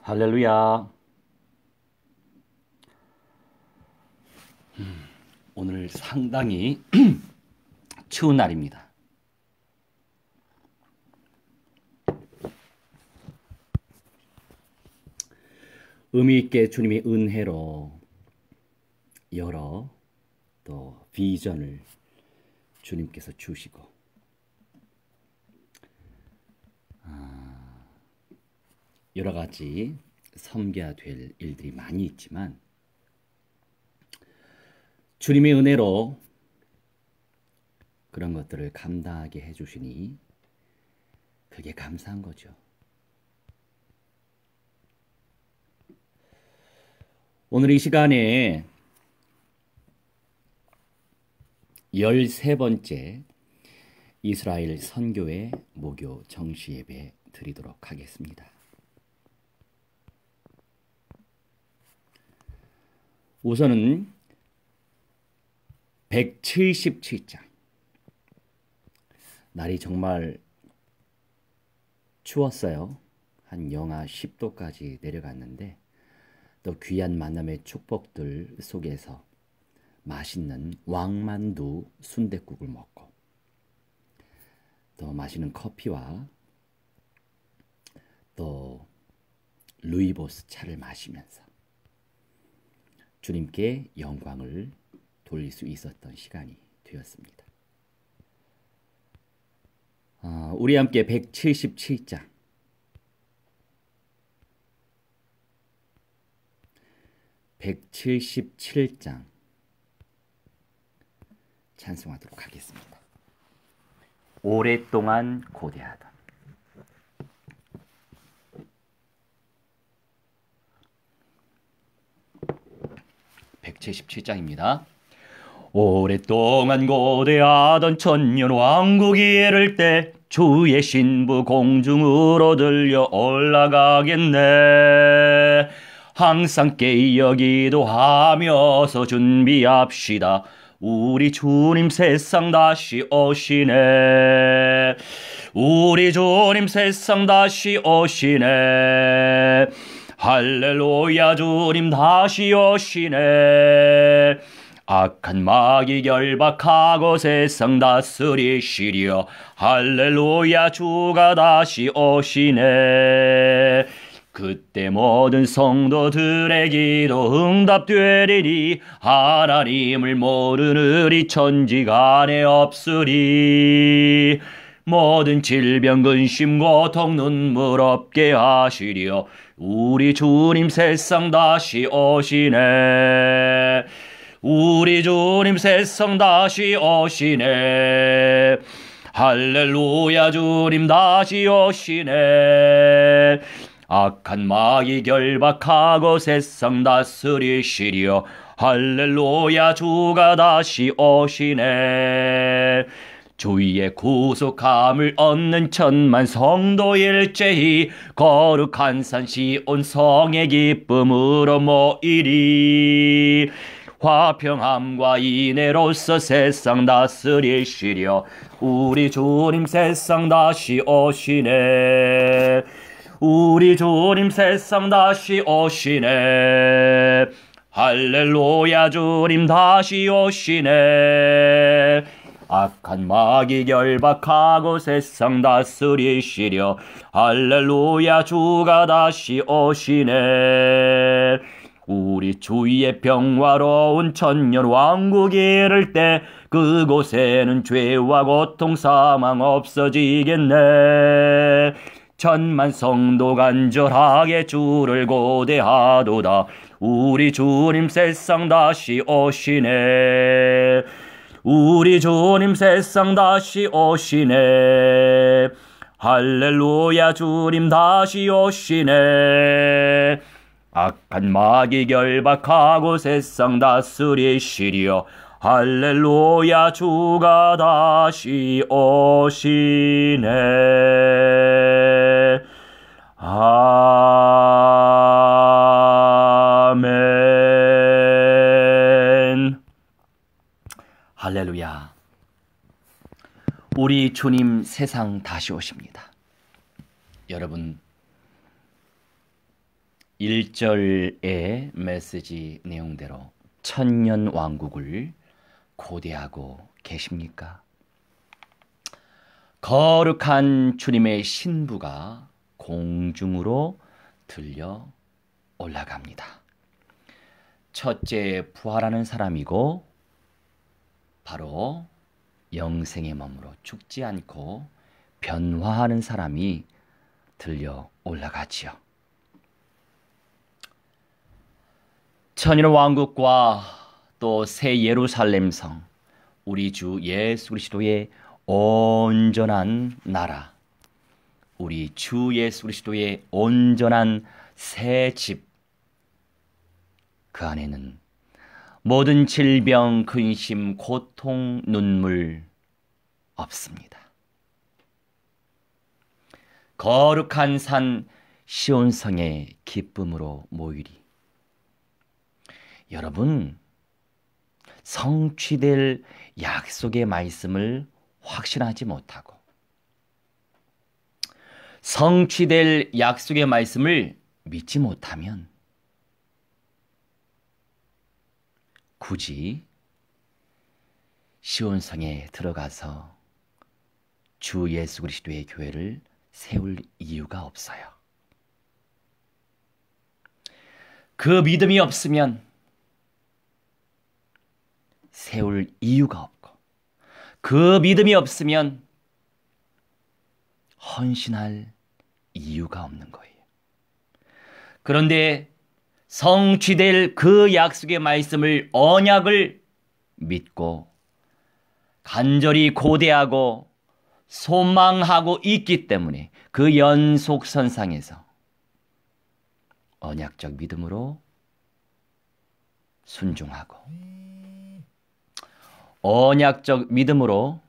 할렐루야. 오늘 상당히 추운 날입니다. 의미 있게 주님의 은혜로 여러 또 비전을 주님께서 주시고 여러 가지 섬겨야 될 일들이 많이 있지만 주님의 은혜로 그런 것들을 감당하게 해주시니 그게 감사한 거죠. 오늘 이 시간에 13번째 이스라엘 선교회 목요 정시 예배 드리도록 하겠습니다. 우선은 177장. 날이 정말 추웠어요. 한 영하 10도까지 내려갔는데 또 귀한 만남의 축복들 속에서 맛있는 왕만두 순댓국을 먹고 또 맛있는 커피와 또 루이보스 차를 마시면서 주님께 영광을 돌릴 수 있었던 시간이 되었습니다. 우리 함께 177장 찬송하도록 하겠습니다. 오랫동안 고대하던 177장입니다. 오랫동안 고대하던 천년 왕국이 이를 때 주의 신부 공중으로 들려 올라가겠네. 항상 깨어 기도하며서 준비합시다. 우리 주님 세상 다시 오시네. 우리 주님 세상 다시 오시네. 할렐루야, 주님 다시 오시네. 악한 마귀 결박하고 세상 다스리시려. 할렐루야, 주가 다시 오시네. 그때 모든 성도들의 기도 응답되리니 하나님을 모르느니 천지간에 없으리. 모든 질병 근심 고통 눈물 없게 하시려. 우리 주님 세상 다시 오시네. 우리 주님 세상 다시 오시네. 할렐루야, 주님 다시 오시네. 악한 마귀 결박하고 세상 다스리시려. 할렐루야, 주가 다시 오시네. 주의 구속함을 얻는 천만 성도 일제히 거룩한 산 시온 성의 기쁨으로 모이리. 화평함과 인애로서 세상 다스리시려. 우리 주님 세상 다시 오시네. 우리 주님 세상 다시 오시네. 할렐루야, 주님 다시 오시네. 악한 마귀 결박하고 세상 다스리시려. 할렐루야, 주가 다시 오시네. 우리 주의 평화로운 천년 왕국이 이를 때 그곳에는 죄와 고통 사망 없어지겠네. 천만 성도 간절하게 주를 고대하도다. 우리 주님 세상 다시 오시네. 우리 주님 세상 다시 오시네. 할렐루야, 주님 다시 오시네. 악한 마귀 결박하고 세상 다스리시려. 할렐루야, 주가 다시 오시네. 아멘. 할렐루야. 우리 주님 세상 다시 오십니다. 여러분, 1절의 메시지 내용대로 천년왕국을 고대하고 계십니까? 거룩한 주님의 신부가 공중으로 들려 올라갑니다. 첫째 부활하는 사람이고 바로 영생의 몸으로 죽지 않고 변화하는 사람이 들려 올라가지요. 천년 왕국과 또 새 예루살렘 성, 우리 주 예수 그리스도의 온전한 나라, 우리 주 예수 그리스도의 온전한 새 집, 그 안에는 모든 질병, 근심, 고통, 눈물 없습니다. 거룩한 산 시온성의 기쁨으로 모이리. 여러분, 성취될 약속의 말씀을 확신하지 못하고 성취될 약속의 말씀을 믿지 못하면 굳이 시온성에 들어가서 주 예수 그리스도의 교회를 세울 이유가 없어요. 그 믿음이 없으면 세울 이유가 없고, 그 믿음이 없으면 헌신할 이유가 없는 거예요. 그런데 성취될 그 약속의 말씀을, 언약을 믿고 간절히 고대하고 소망하고 있기 때문에 그 연속선상에서 언약적 믿음으로 순종하고 언약적 믿음으로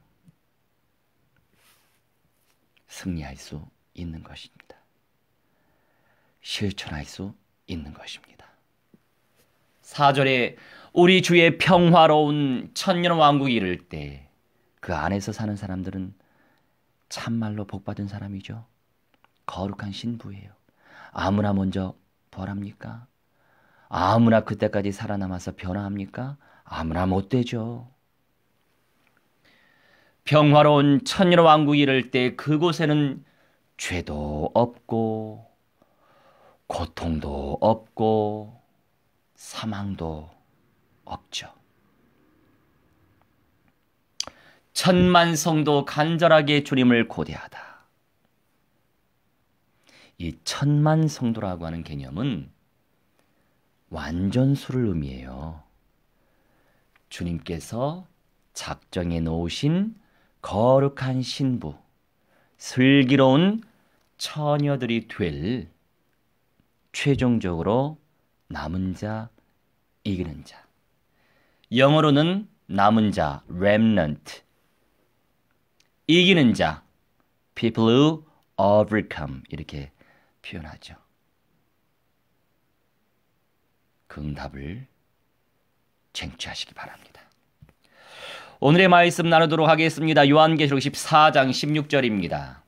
승리할 수 있는 것입니다. 실천할 수 있는 것입니다. 4절에 우리 주의 평화로운 천년왕국이 이를 때 그 안에서 사는 사람들은 참말로 복받은 사람이죠. 거룩한 신부예요. 아무나 먼저 부활합니까? 아무나 그때까지 살아남아서 변화합니까? 아무나 못 되죠. 평화로운 천년왕국이 이를 때 그곳에는 죄도 없고 고통도 없고 사망도 없죠. 천만 성도 간절하게 주님을 고대하다. 이 천만 성도라고 하는 개념은 완전수를 의미해요. 주님께서 작정해 놓으신 거룩한 신부, 슬기로운 처녀들이 될 최종적으로 남은 자, 이기는 자. 영어로는 남은 자, remnant. 이기는 자, people who overcome. 이렇게 표현하죠. 그 응답을 쟁취하시기 바랍니다. 오늘의 말씀 나누도록 하겠습니다. 요한계시록 14장 16절입니다.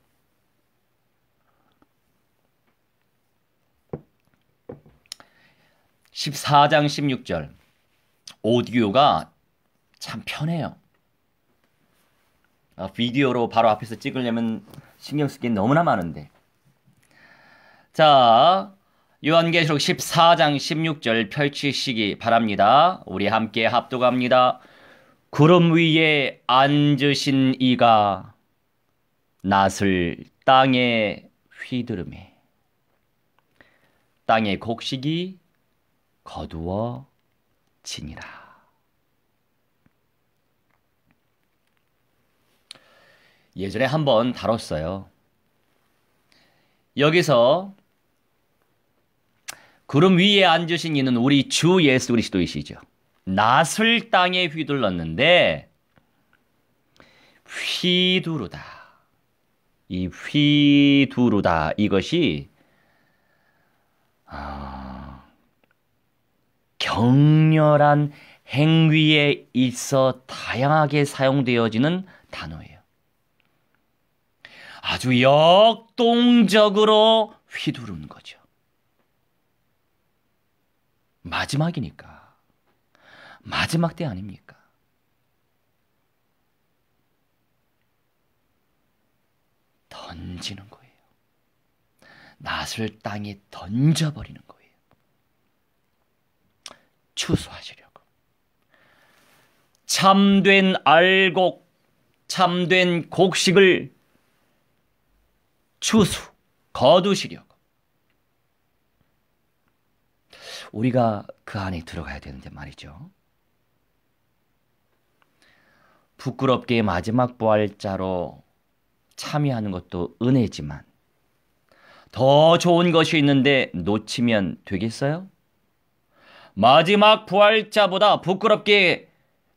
(14장 16절) 오디오가 참 편해요. 비디오로 바로 앞에서 찍으려면 신경 쓸 게 너무나 많은데. 자, 요한계시록 14장 16절 펼치시기 바랍니다. 우리 함께 합독합니다. 구름 위에 앉으신 이가 낫을 땅에 휘두르매 땅의 곡식이 거두어지니라. 예전에 한번 다뤘어요. 여기서 구름 위에 앉으신 이는 우리 주 예수 그리스도이시죠. 낫을 땅에 휘둘렀는데 휘두르다. 이 휘두르다 이것이 격렬한 행위에 있어 다양하게 사용되어지는 단어예요. 아주 역동적으로 휘두르는 거죠. 마지막이니까. 마지막 때 아닙니까? 던지는 거예요. 낫을 땅에 던져버리는 거예요. 추수하시려고. 참된 알곡, 참된 곡식을 추수, 거두시려고. 우리가 그 안에 들어가야 되는데 말이죠. 부끄럽게 마지막 부활자로 참여하는 것도 은혜지만 더 좋은 것이 있는데 놓치면 되겠어요? 마지막 부활자보다 부끄럽게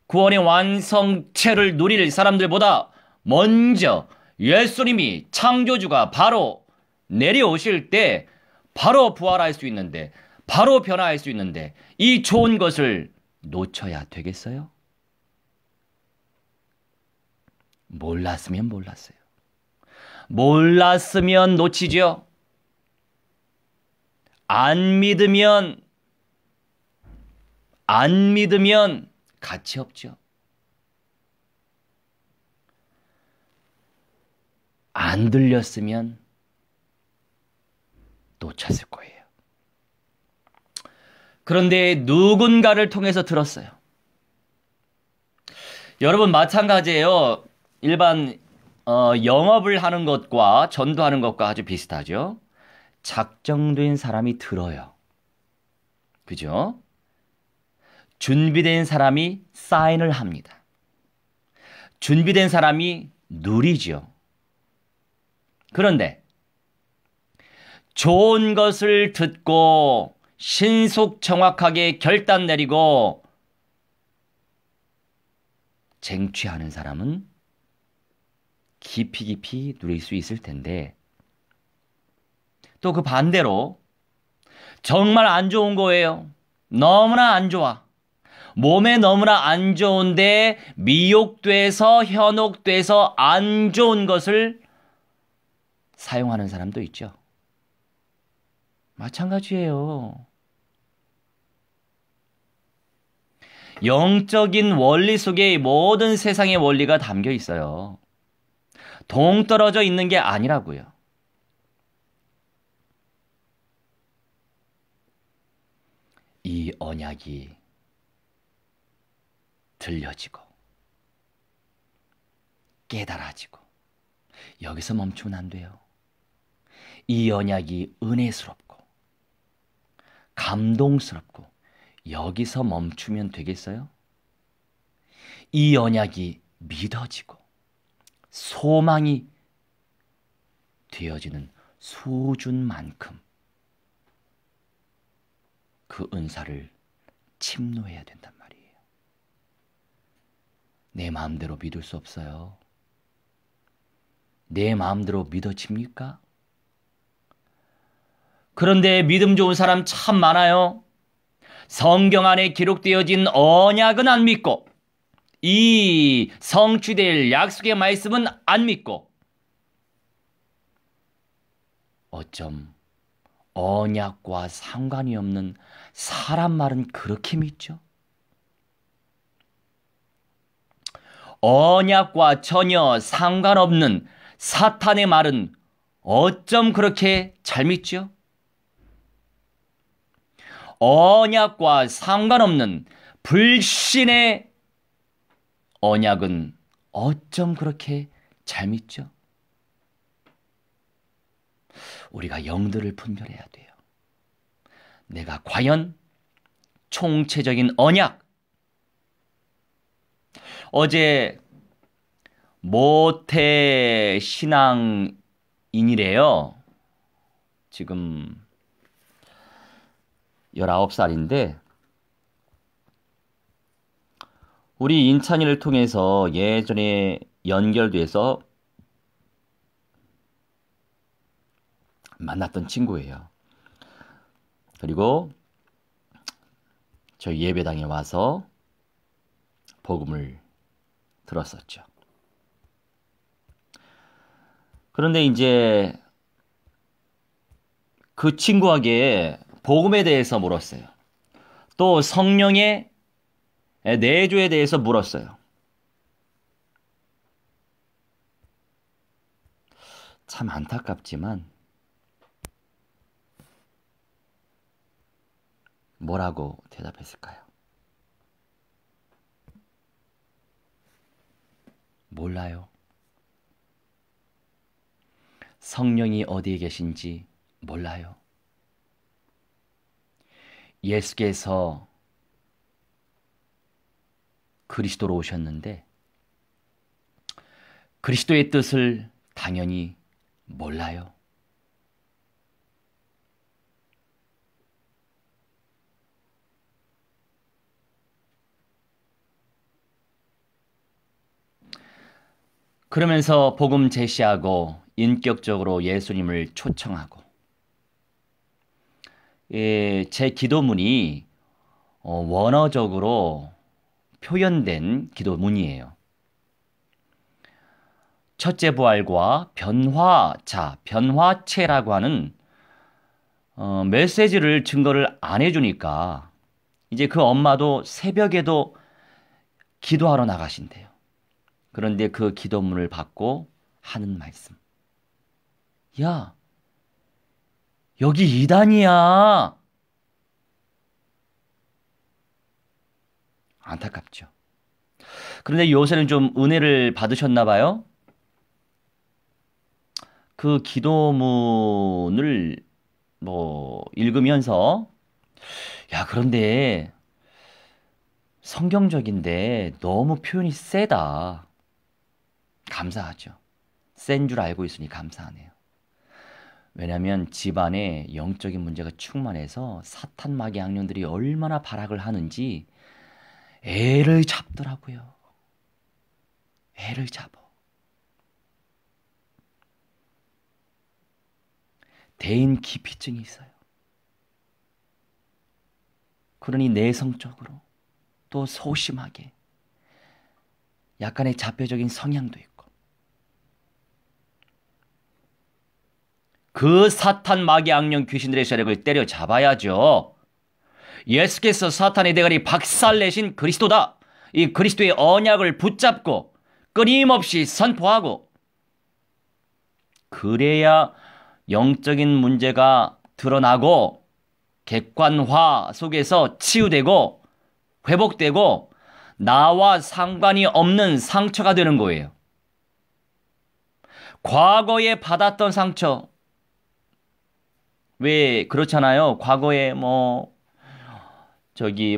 구원의 완성체를 누릴 사람들보다 먼저 예수님이 창조주가 바로 내려오실 때 바로 부활할 수 있는데, 바로 변화할 수 있는데 이 좋은 것을 놓쳐야 되겠어요? 몰랐으면 몰랐어요. 몰랐으면 놓치죠. 안 믿으면 가치 없죠. 안 들렸으면 놓쳤을 거예요. 그런데 누군가를 통해서 들었어요. 여러분 마찬가지예요. 일반 영업을 하는 것과 전도하는 것과 아주 비슷하죠. 작정된 사람이 들어요. 그죠? 준비된 사람이 사인을 합니다. 준비된 사람이 누리죠. 그런데 좋은 것을 듣고 신속 정확하게 결단 내리고 쟁취하는 사람은 깊이 누릴 수 있을 텐데, 또 그 반대로 정말 안 좋은 거예요. 너무나 안 좋아. 몸에 너무나 안 좋은데 미혹돼서 현혹돼서 안 좋은 것을 사용하는 사람도 있죠. 마찬가지예요. 영적인 원리 속에 모든 세상의 원리가 담겨 있어요. 동떨어져 있는 게 아니라고요. 이 언약이 들려지고 깨달아지고 여기서 멈추면 안 돼요. 이 언약이 은혜스럽고 감동스럽고 여기서 멈추면 되겠어요? 이 언약이 믿어지고 소망이 되어지는 수준만큼 그 은사를 침노해야 된단 말이에요. 내 마음대로 믿을 수 없어요. 내 마음대로 믿어집니까? 그런데 믿음 좋은 사람 참 많아요. 성경 안에 기록되어진 언약은 안 믿고 이 성취될 약속의 말씀은 안 믿고 어쩜 언약과 상관이 없는 사람 말은 그렇게 믿죠? 언약과 전혀 상관없는 사탄의 말은 어쩜 그렇게 잘 믿죠? 언약과 상관없는 불신의 언약은 어쩜 그렇게 잘 믿죠? 우리가 영들을 분별해야 돼요. 내가 과연 총체적인 언약, 어제 모태 신앙인이래요. 지금 19살인데 우리 인찬이를 통해서 예전에 연결돼서 만났던 친구예요. 그리고 저희 예배당에 와서 복음을 들었었죠. 그런데 이제 그 친구에게 복음에 대해서 물었어요. 또 성령의 내조에 대해서 물었어요. 참 안타깝지만 뭐라고 대답했을까요? 몰라요. 성령이 어디에 계신지 몰라요. 예수께서 그리스도로 오셨는데 그리스도의 뜻을 당연히 몰라요. 그러면서 복음 제시하고 인격적으로 예수님을 초청하고 제 기도문이 원어적으로 표현된 기도문이에요. 첫째 부활과 변화자, 변화체라고 하는 메시지를 증거를 안 해주니까 이제 그 엄마도 새벽에도 기도하러 나가신대요. 그런데 그 기도문을 받고 하는 말씀. 야, 여기 이단이야. 안타깝죠. 그런데 요새는 좀 은혜를 받으셨나 봐요. 그 기도문을 읽으면서 야, 그런데 성경적인데 너무 표현이 세다. 감사하죠. 센 줄 알고 있으니 감사하네요. 왜냐하면 집안에 영적인 문제가 충만해서 사탄 마귀 악령들이 얼마나 발악을 하는지 애를 잡더라고요. 애를 잡어. 대인 기피증이 있어요. 그러니 내성적으로 또 소심하게 약간의 자폐적인 성향도 있고 그 사탄 마귀 악령 귀신들의 세력을 때려잡아야죠. 예수께서 사탄의 대가리 박살내신 그리스도다. 이 그리스도의 언약을 붙잡고 끊임없이 선포하고 그래야 영적인 문제가 드러나고 객관화 속에서 치유되고 회복되고 나와 상관이 없는 상처가 되는 거예요. 과거에 받았던 상처 왜 그렇잖아요. 과거에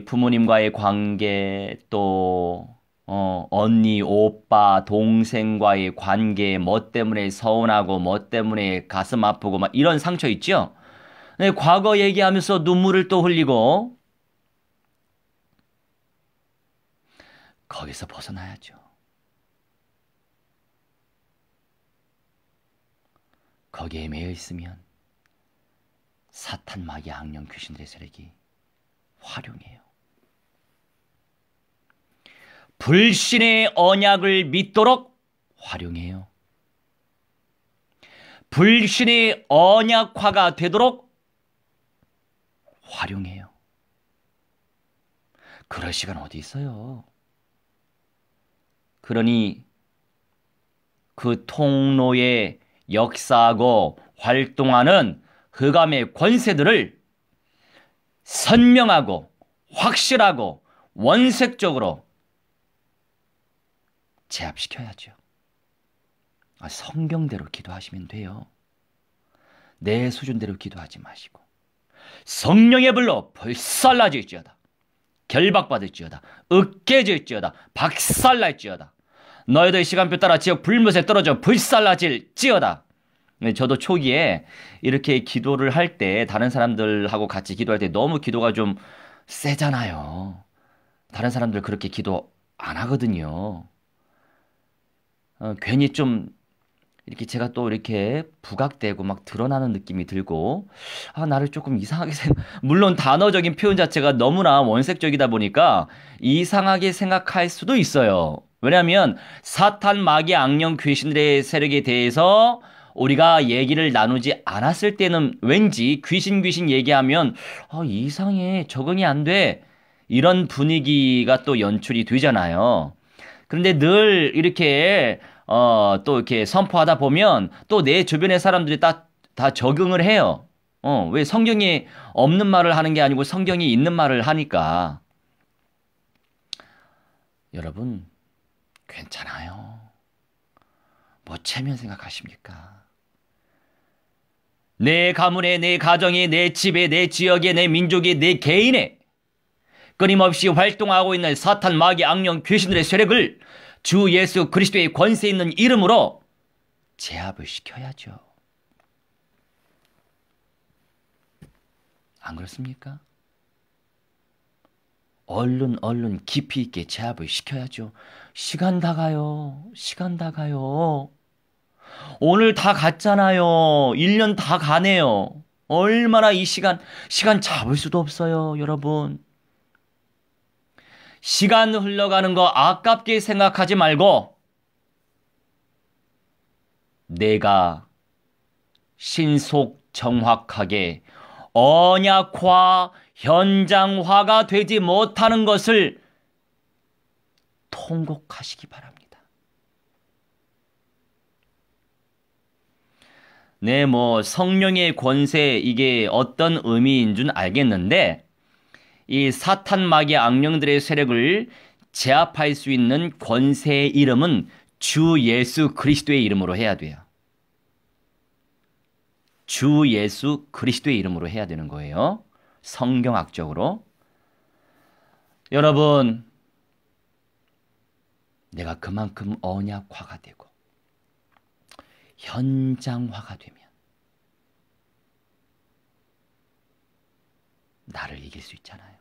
부모님과의 관계 또 언니, 오빠, 동생과의 관계 뭐 때문에 서운하고 뭐 때문에 가슴 아프고 막 이런 상처 있죠. 네, 과거 얘기하면서 눈물을 또 흘리고 거기서 벗어나야죠. 거기에 매여 있으면 사탄 마귀 악령 귀신들의 세력이 활용해요. 불신의 언약을 믿도록 활용해요. 불신의 언약화가 되도록 활용해요. 그럴 시간 어디 있어요? 그러니 그 통로에 역사하고 활동하는 흑암의 권세들을 선명하고 확실하고 원색적으로 제압시켜야죠. 성경대로 기도하시면 돼요. 내 수준대로 기도하지 마시고 성령의 불로 불살라질지어다. 결박받을지어다. 으깨질지어다. 박살날지어다. 너희들 시간표 따라 지역 불못에 떨어져 불살라질지어다. 저도 초기에 이렇게 기도를 할 때 다른 사람들하고 같이 기도할 때 너무 기도가 좀 세잖아요. 다른 사람들 그렇게 기도 안 하거든요. 괜히 좀 이렇게 제가 또 이렇게 부각되고 막 드러나는 느낌이 들고 나를 조금 이상하게 물론 단어적인 표현 자체가 너무나 원색적이다 보니까 이상하게 생각할 수도 있어요. 왜냐하면 사탄 마귀 악령 귀신들의 세력에 대해서 우리가 얘기를 나누지 않았을 때는 왠지 귀신 얘기하면 이상해 적응이 안 돼 이런 분위기가 또 연출이 되잖아요. 그런데 늘 이렇게 또 이렇게 선포하다 보면 또 내 주변의 사람들이 다 적응을 해요. 왜 성경이 없는 말을 하는 게 아니고 성경이 있는 말을 하니까. 여러분, 괜찮아요. 뭐 체면 생각하십니까? 내 가문에, 내 가정에, 내 집에, 내 지역에, 내 민족에, 내 개인에 끊임없이 활동하고 있는 사탄, 마귀, 악령, 귀신들의 세력을 주 예수 그리스도의 권세 있는 이름으로 제압을 시켜야죠. 안 그렇습니까? 얼른 깊이 있게 제압을 시켜야죠. 시간 다 가요. 시간 다 가요. 오늘 다 갔잖아요. 1년 다 가네요. 얼마나 이 시간 잡을 수도 없어요, 여러분. 시간 흘러가는 거 아깝게 생각하지 말고 내가 신속 정확하게 언약화, 현장화가 되지 못하는 것을 통곡하시기 바랍니다. 네, 성령의 권세, 이게 어떤 의미인 줄 알겠는데, 이 사탄 마귀 악령들의 세력을 제압할 수 있는 권세의 이름은 주 예수 그리스도의 이름으로 해야 돼요. 주 예수 그리스도의 이름으로 해야 되는 거예요. 성경학적으로. 여러분, 내가 그만큼 언약화가 되고 현장화가 되면 나를 이길 수 있잖아요.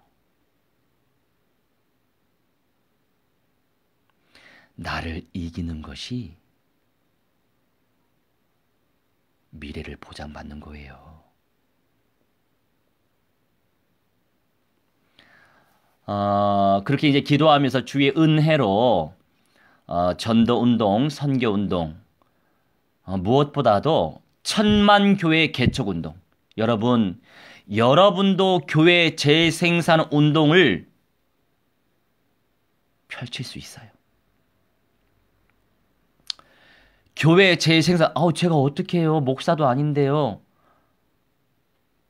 나를 이기는 것이 미래를 보장받는 거예요. 그렇게 이제 기도하면서 주의 은혜로 전도운동, 선교운동, 무엇보다도 천만교회 개척운동. 여러분, 여러분도 교회 재생산 운동을 펼칠 수 있어요. 교회 재생산, 제가 어떻게 해요? 목사도 아닌데요.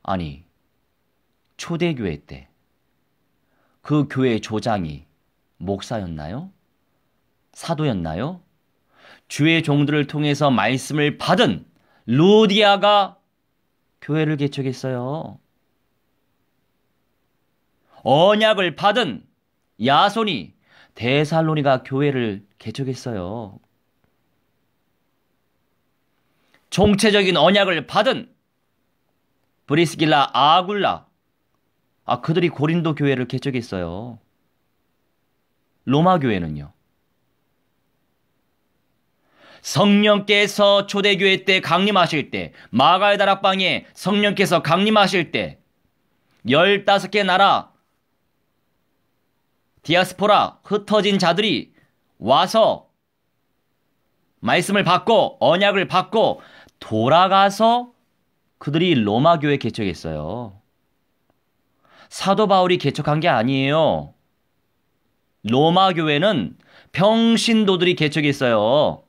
아니, 초대교회 때 그 교회 조장이 목사였나요? 사도였나요? 주의 종들을 통해서 말씀을 받은 루디아가 교회를 개척했어요. 언약을 받은 야손이 데살로니가 교회를 개척했어요. 총체적인 언약을 받은 브리스길라, 아굴라, 그들이 고린도 교회를 개척했어요. 로마 교회는요. 성령께서 초대교회 때 강림하실 때, 마가의 다락방에 성령께서 강림하실 때 15개 나라 디아스포라, 흩어진 자들이 와서 말씀을 받고 언약을 받고 돌아가서 그들이 로마 교회 개척했어요. 사도 바울이 개척한 게 아니에요. 로마 교회는 평신도들이 개척했어요.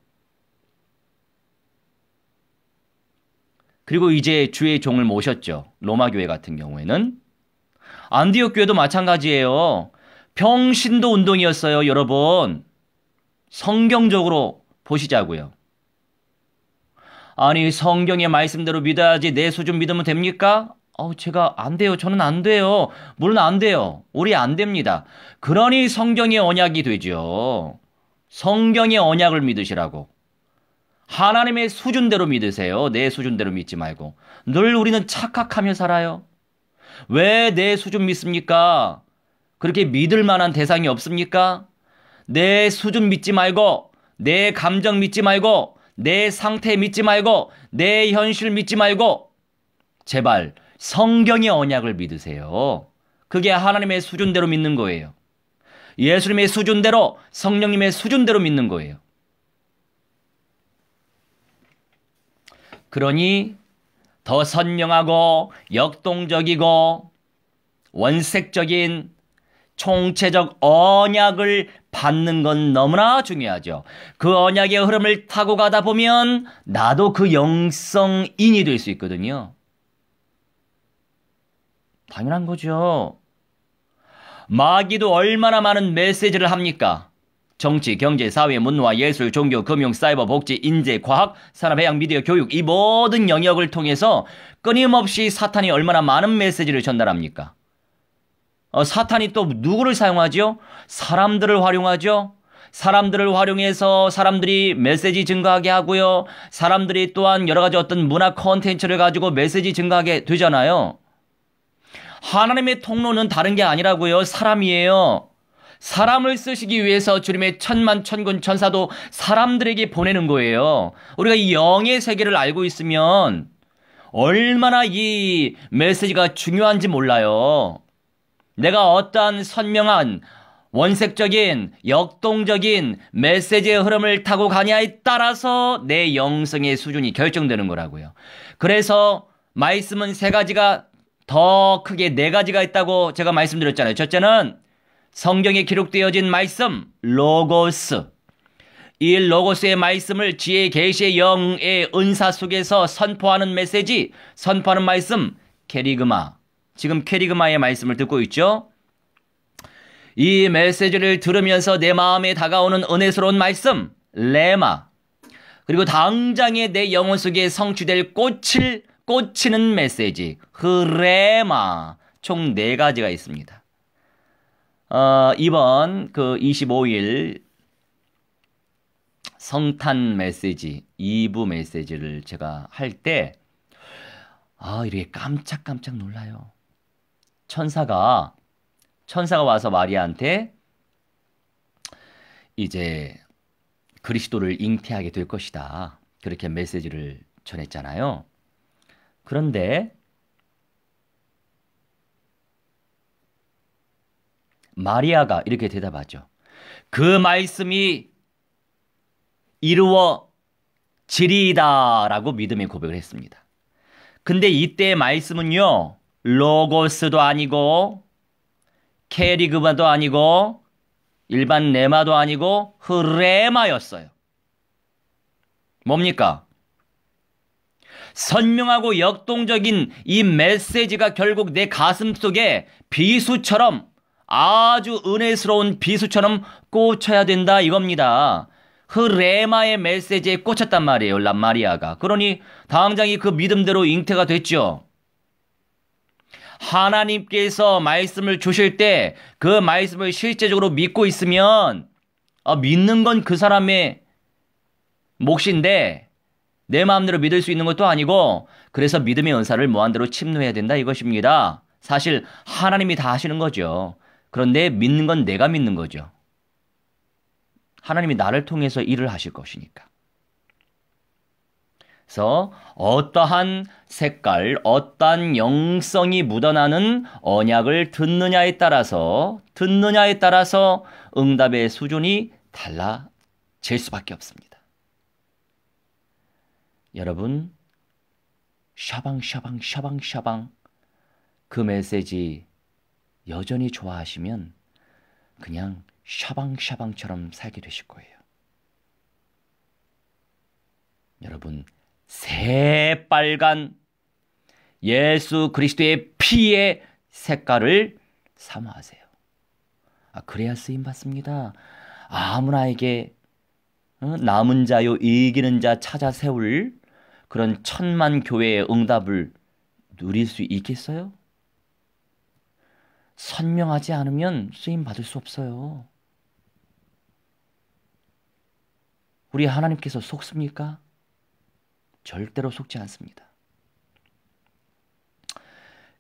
그리고 이제 주의 종을 모셨죠. 로마 교회 같은 경우에는. 안디옥 교회도 마찬가지예요. 평신도 운동이었어요, 여러분. 성경적으로 보시자고요. 아니, 성경의 말씀대로 믿어야지 내 수준 믿으면 됩니까? 제가 안 돼요. 저는 안 돼요. 물론 안 돼요. 우리 안 됩니다. 그러니 성경의 언약이 되죠. 성경의 언약을 믿으시라고. 하나님의 수준대로 믿으세요. 내 수준대로 믿지 말고. 늘 우리는 착각하며 살아요. 왜 내 수준 믿습니까? 그렇게 믿을 만한 대상이 없습니까? 내 수준 믿지 말고, 내 감정 믿지 말고, 내 상태 믿지 말고, 내 현실 믿지 말고, 제발 성경의 언약을 믿으세요. 그게 하나님의 수준대로 믿는 거예요. 예수님의 수준대로, 성령님의 수준대로 믿는 거예요. 그러니 더 선명하고 역동적이고 원색적인 총체적 언약을 받는 건 너무나 중요하죠. 그 언약의 흐름을 타고 가다 보면 나도 그 영성인이 될 수 있거든요. 당연한 거죠. 마귀도 얼마나 많은 메시지를 합니까? 정치, 경제, 사회, 문화, 예술, 종교, 금융, 사이버, 복지, 인재, 과학, 산업, 해양, 미디어, 교육 이 모든 영역을 통해서 끊임없이 사탄이 얼마나 많은 메시지를 전달합니까? 사탄이 또 누구를 사용하죠? 사람들을 활용하죠? 사람들을 활용해서 사람들이 메시지 증가하게 하고요. 사람들이 또한 여러 가지 어떤 문화 콘텐츠를 가지고 메시지 증가하게 되잖아요. 하나님의 통로는 다른 게 아니라고요. 사람이에요. 사람을 쓰시기 위해서 주님의 천만 천군 천사도 사람들에게 보내는 거예요. 우리가 이 영의 세계를 알고 있으면 얼마나 이 메시지가 중요한지 몰라요. 내가 어떠한 선명한 원색적인 역동적인 메시지의 흐름을 타고 가냐에 따라서 내 영성의 수준이 결정되는 거라고요. 그래서 말씀은 세 가지가 더 크게 네 가지가 있다고 제가 말씀드렸잖아요. 첫째는 성경에 기록되어진 말씀, 로고스. 이 로고스의 말씀을 지혜, 계시의 영의 은사 속에서 선포하는 메시지, 선포하는 말씀, 케리그마. 지금 케리그마의 말씀을 듣고 있죠? 이 메시지를 들으면서 내 마음에 다가오는 은혜스러운 말씀, 레마. 그리고 당장에 내 영혼 속에 성취될 꽂히는 메시지, 흐레마. 총 4가지가 있습니다. 이번 25일 성탄 메시지, 2부 메시지를 제가 할 때, 이렇게 깜짝깜짝 놀라요. 천사가 와서 마리아한테 이제 그리스도를 잉태하게 될 것이다. 그렇게 메시지를 전했잖아요. 그런데 마리아가 이렇게 대답하죠. 그 말씀이 이루어지리이다 라고 믿음의 고백을 했습니다. 근데 이때의 말씀은요, 로고스도 아니고 케리그마도 아니고 일반 레마도 아니고 흐레마였어요. 뭡니까? 선명하고 역동적인 이 메시지가 결국 내 가슴 속에 비수처럼, 아주 은혜스러운 비수처럼 꽂혀야 된다 이겁니다. 흐레마의 메시지에 꽂혔단 말이에요, 마리아가. 그러니 당장이 그 믿음대로 잉태가 됐죠. 하나님께서 말씀을 주실 때 그 말씀을 실제적으로 믿고 있으면 믿는 건 그 사람의 몫인데 내 마음대로 믿을 수 있는 것도 아니고, 그래서 믿음의 은사를 무한대로 침노해야 된다 이것입니다. 사실 하나님이 다 하시는 거죠. 그런데 믿는 건 내가 믿는 거죠. 하나님이 나를 통해서 일을 하실 것이니까. 그래서 어떠한 색깔, 어떠한 영성이 묻어나는 언약을 듣느냐에 따라서 응답의 수준이 달라질 수밖에 없습니다. 여러분, 샤방샤방 그 메시지 여전히 좋아하시면 그냥 샤방샤방처럼 살게 되실 거예요. 여러분, 새빨간 예수 그리스도의 피의 색깔을 사모하세요. 그래야 쓰임받습니다. 아무나에게 남은 자요 이기는 자 찾아 세울 그런 천만 교회의 응답을 누릴 수 있겠어요? 선명하지 않으면 쓰임받을 수 없어요. 우리 하나님께서 속습니까? 절대로 속지 않습니다.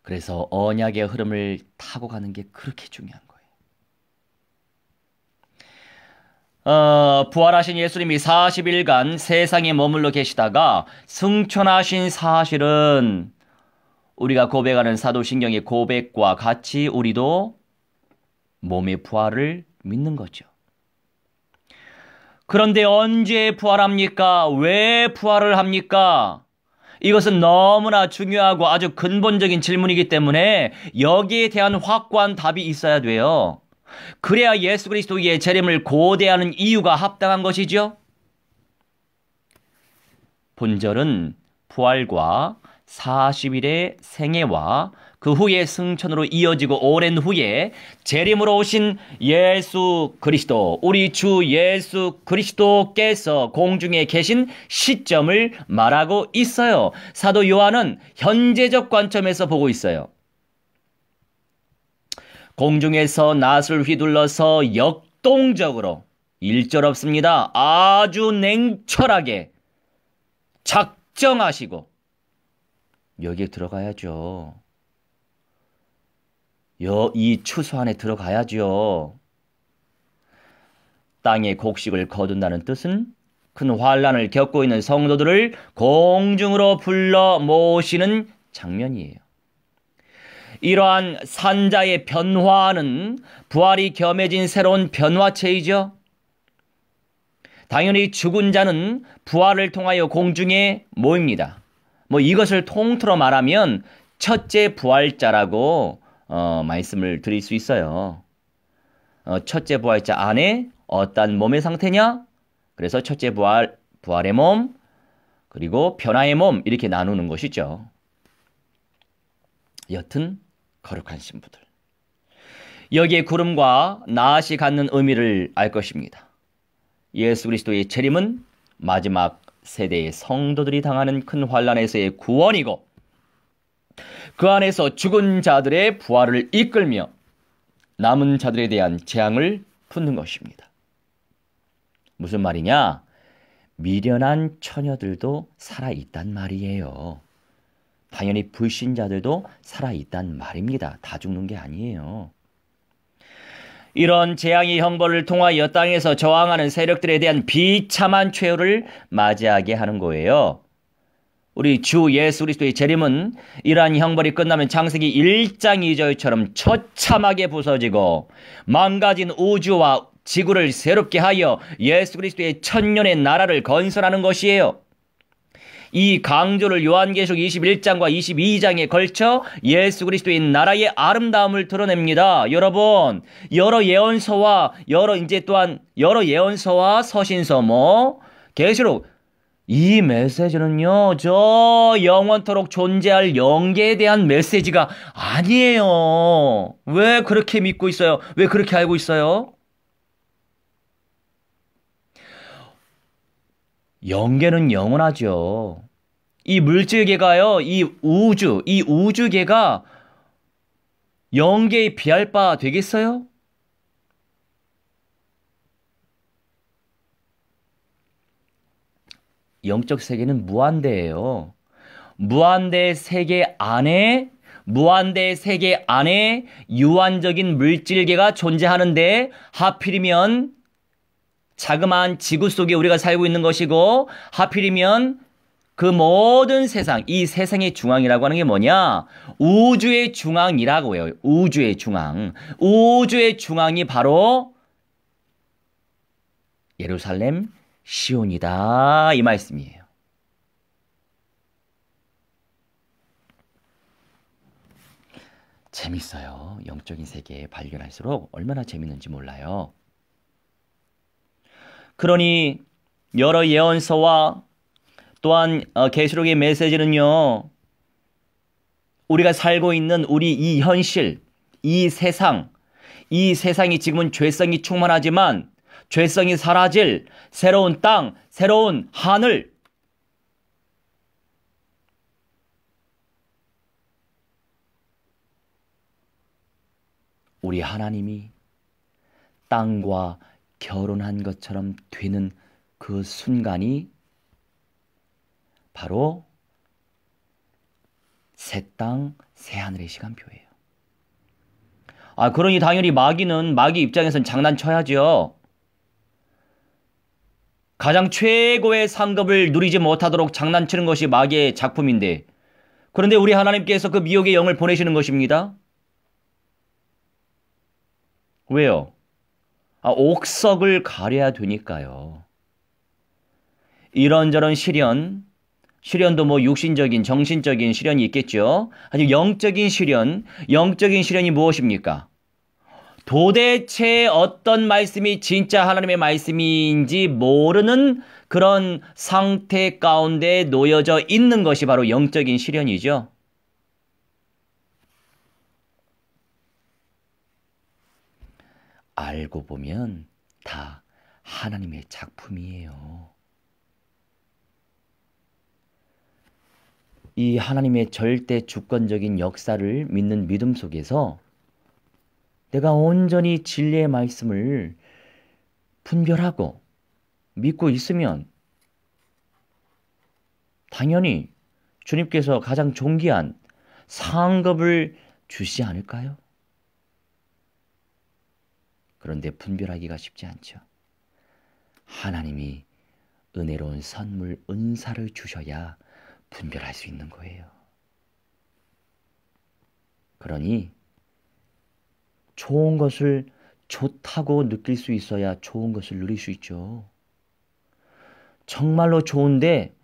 그래서 언약의 흐름을 타고 가는 게 그렇게 중요한 거예요. 부활하신 예수님이 40일간 세상에 머물러 계시다가 승천하신 사실은 우리가 고백하는 사도신경의 고백과 같이 우리도 몸의 부활을 믿는 거죠. 그런데 언제 부활합니까? 왜 부활을 합니까? 이것은 너무나 중요하고 아주 근본적인 질문이기 때문에 여기에 대한 확고한 답이 있어야 돼요. 그래야 예수 그리스도의 재림을 고대하는 이유가 합당한 것이죠. 본절은 부활과 40일의 생애와 그 후에 승천으로 이어지고 오랜 후에 재림으로 오신 예수 그리스도, 우리 주 예수 그리스도께서 공중에 계신 시점을 말하고 있어요. 사도 요한은 현재적 관점에서 보고 있어요. 공중에서 낫을 휘둘러서 역동적으로, 일절 없습니다. 아주 냉철하게 작정하시고 여기에 들어가야죠. 이 추수 안에 들어가야죠. 땅의 곡식을 거둔다는 뜻은 큰 환난을 겪고 있는 성도들을 공중으로 불러 모시는 장면이에요. 이러한 산자의 변화는 부활이 겸해진 새로운 변화체이죠. 당연히 죽은 자는 부활을 통하여 공중에 모입니다. 이것을 통틀어 말하면 첫째 부활자라고 말씀을 드릴 수 있어요. 첫째 부활자 안에 어떤 몸의 상태냐? 그래서 첫째 부활의 몸, 그리고 변화의 몸, 이렇게 나누는 것이죠. 여튼 거룩한 신부들, 여기에 구름과 낫이 갖는 의미를 알 것입니다. 예수 그리스도의 재림은 마지막 세대의 성도들이 당하는 큰 환난에서의 구원이고, 그 안에서 죽은 자들의 부활을 이끌며 남은 자들에 대한 재앙을 붓는 것입니다. 무슨 말이냐? 미련한 처녀들도 살아있단 말이에요. 당연히 불신자들도 살아있단 말입니다. 다 죽는 게 아니에요. 이런 재앙의 형벌을 통하여 땅에서 저항하는 세력들에 대한 비참한 최후를 맞이하게 하는 거예요. 우리 주 예수 그리스도의 재림은 이러한 형벌이 끝나면 창세기 1장 2절처럼 처참하게 부서지고 망가진 우주와 지구를 새롭게 하여 예수 그리스도의 천년의 나라를 건설하는 것이에요. 이 강조를 요한계시록 21장과 22장에 걸쳐 예수 그리스도의 나라의 아름다움을 드러냅니다. 여러분, 여러 예언서와 서신서, 계시록, 이 메시지는요, 저 영원토록 존재할 영계에 대한 메시지가 아니에요. 왜 그렇게 믿고 있어요? 왜 그렇게 알고 있어요? 영계는 영원하죠. 이 물질계가요, 이 우주계가 영계에 비할 바 되겠어요? 영적 세계는 무한대예요. 무한대 세계 안에 유한적인 물질계가 존재하는데, 하필이면 자그마한 지구 속에 우리가 살고 있는 것이고, 하필이면 그 모든 세상, 이 세상의 중앙이라고 하는 게 뭐냐? 우주의 중앙이라고 해요. 우주의 중앙. 우주의 중앙이 바로 예루살렘 시온이다, 이 말씀이에요. 재밌어요. 영적인 세계에 발견할수록 얼마나 재밌는지 몰라요. 그러니 여러 예언서와 또한 계시록의 메시지는요, 우리가 살고 있는 우리 이 현실, 이 세상이 지금은 죄성이 충만하지만 죄성이 사라질 새로운 땅, 새로운 하늘, 우리 하나님이 땅과 결혼한 것처럼 되는 그 순간이 바로 새 땅, 새 하늘의 시간표예요. 그러니 당연히 마귀 입장에서는 장난쳐야죠. 가장 최고의 상급을 누리지 못하도록 장난치는 것이 마귀의 작품인데, 그런데 우리 하나님께서 그 미혹의 영을 보내시는 것입니다. 왜요? 옥석을 가려야 되니까요. 이런저런 시련도 육신적인, 정신적인 시련이 있겠죠. 아주 영적인 시련이 무엇입니까? 도대체 어떤 말씀이 진짜 하나님의 말씀인지 모르는 그런 상태 가운데 놓여져 있는 것이 바로 영적인 시련이죠. 알고 보면 다 하나님의 작품이에요. 이 하나님의 절대 주권적인 역사를 믿는 믿음 속에서 내가 온전히 진리의 말씀을 분별하고 믿고 있으면 당연히 주님께서 가장 존귀한 상급을 주시지 않을까요? 그런데 분별하기가 쉽지 않죠. 하나님이 은혜로운 선물, 은사를 주셔야 분별할 수 있는 거예요. 그러니 좋은 것을 좋다고 느낄 수 있어야 좋은 것을 누릴 수 있죠. 정말로 좋은데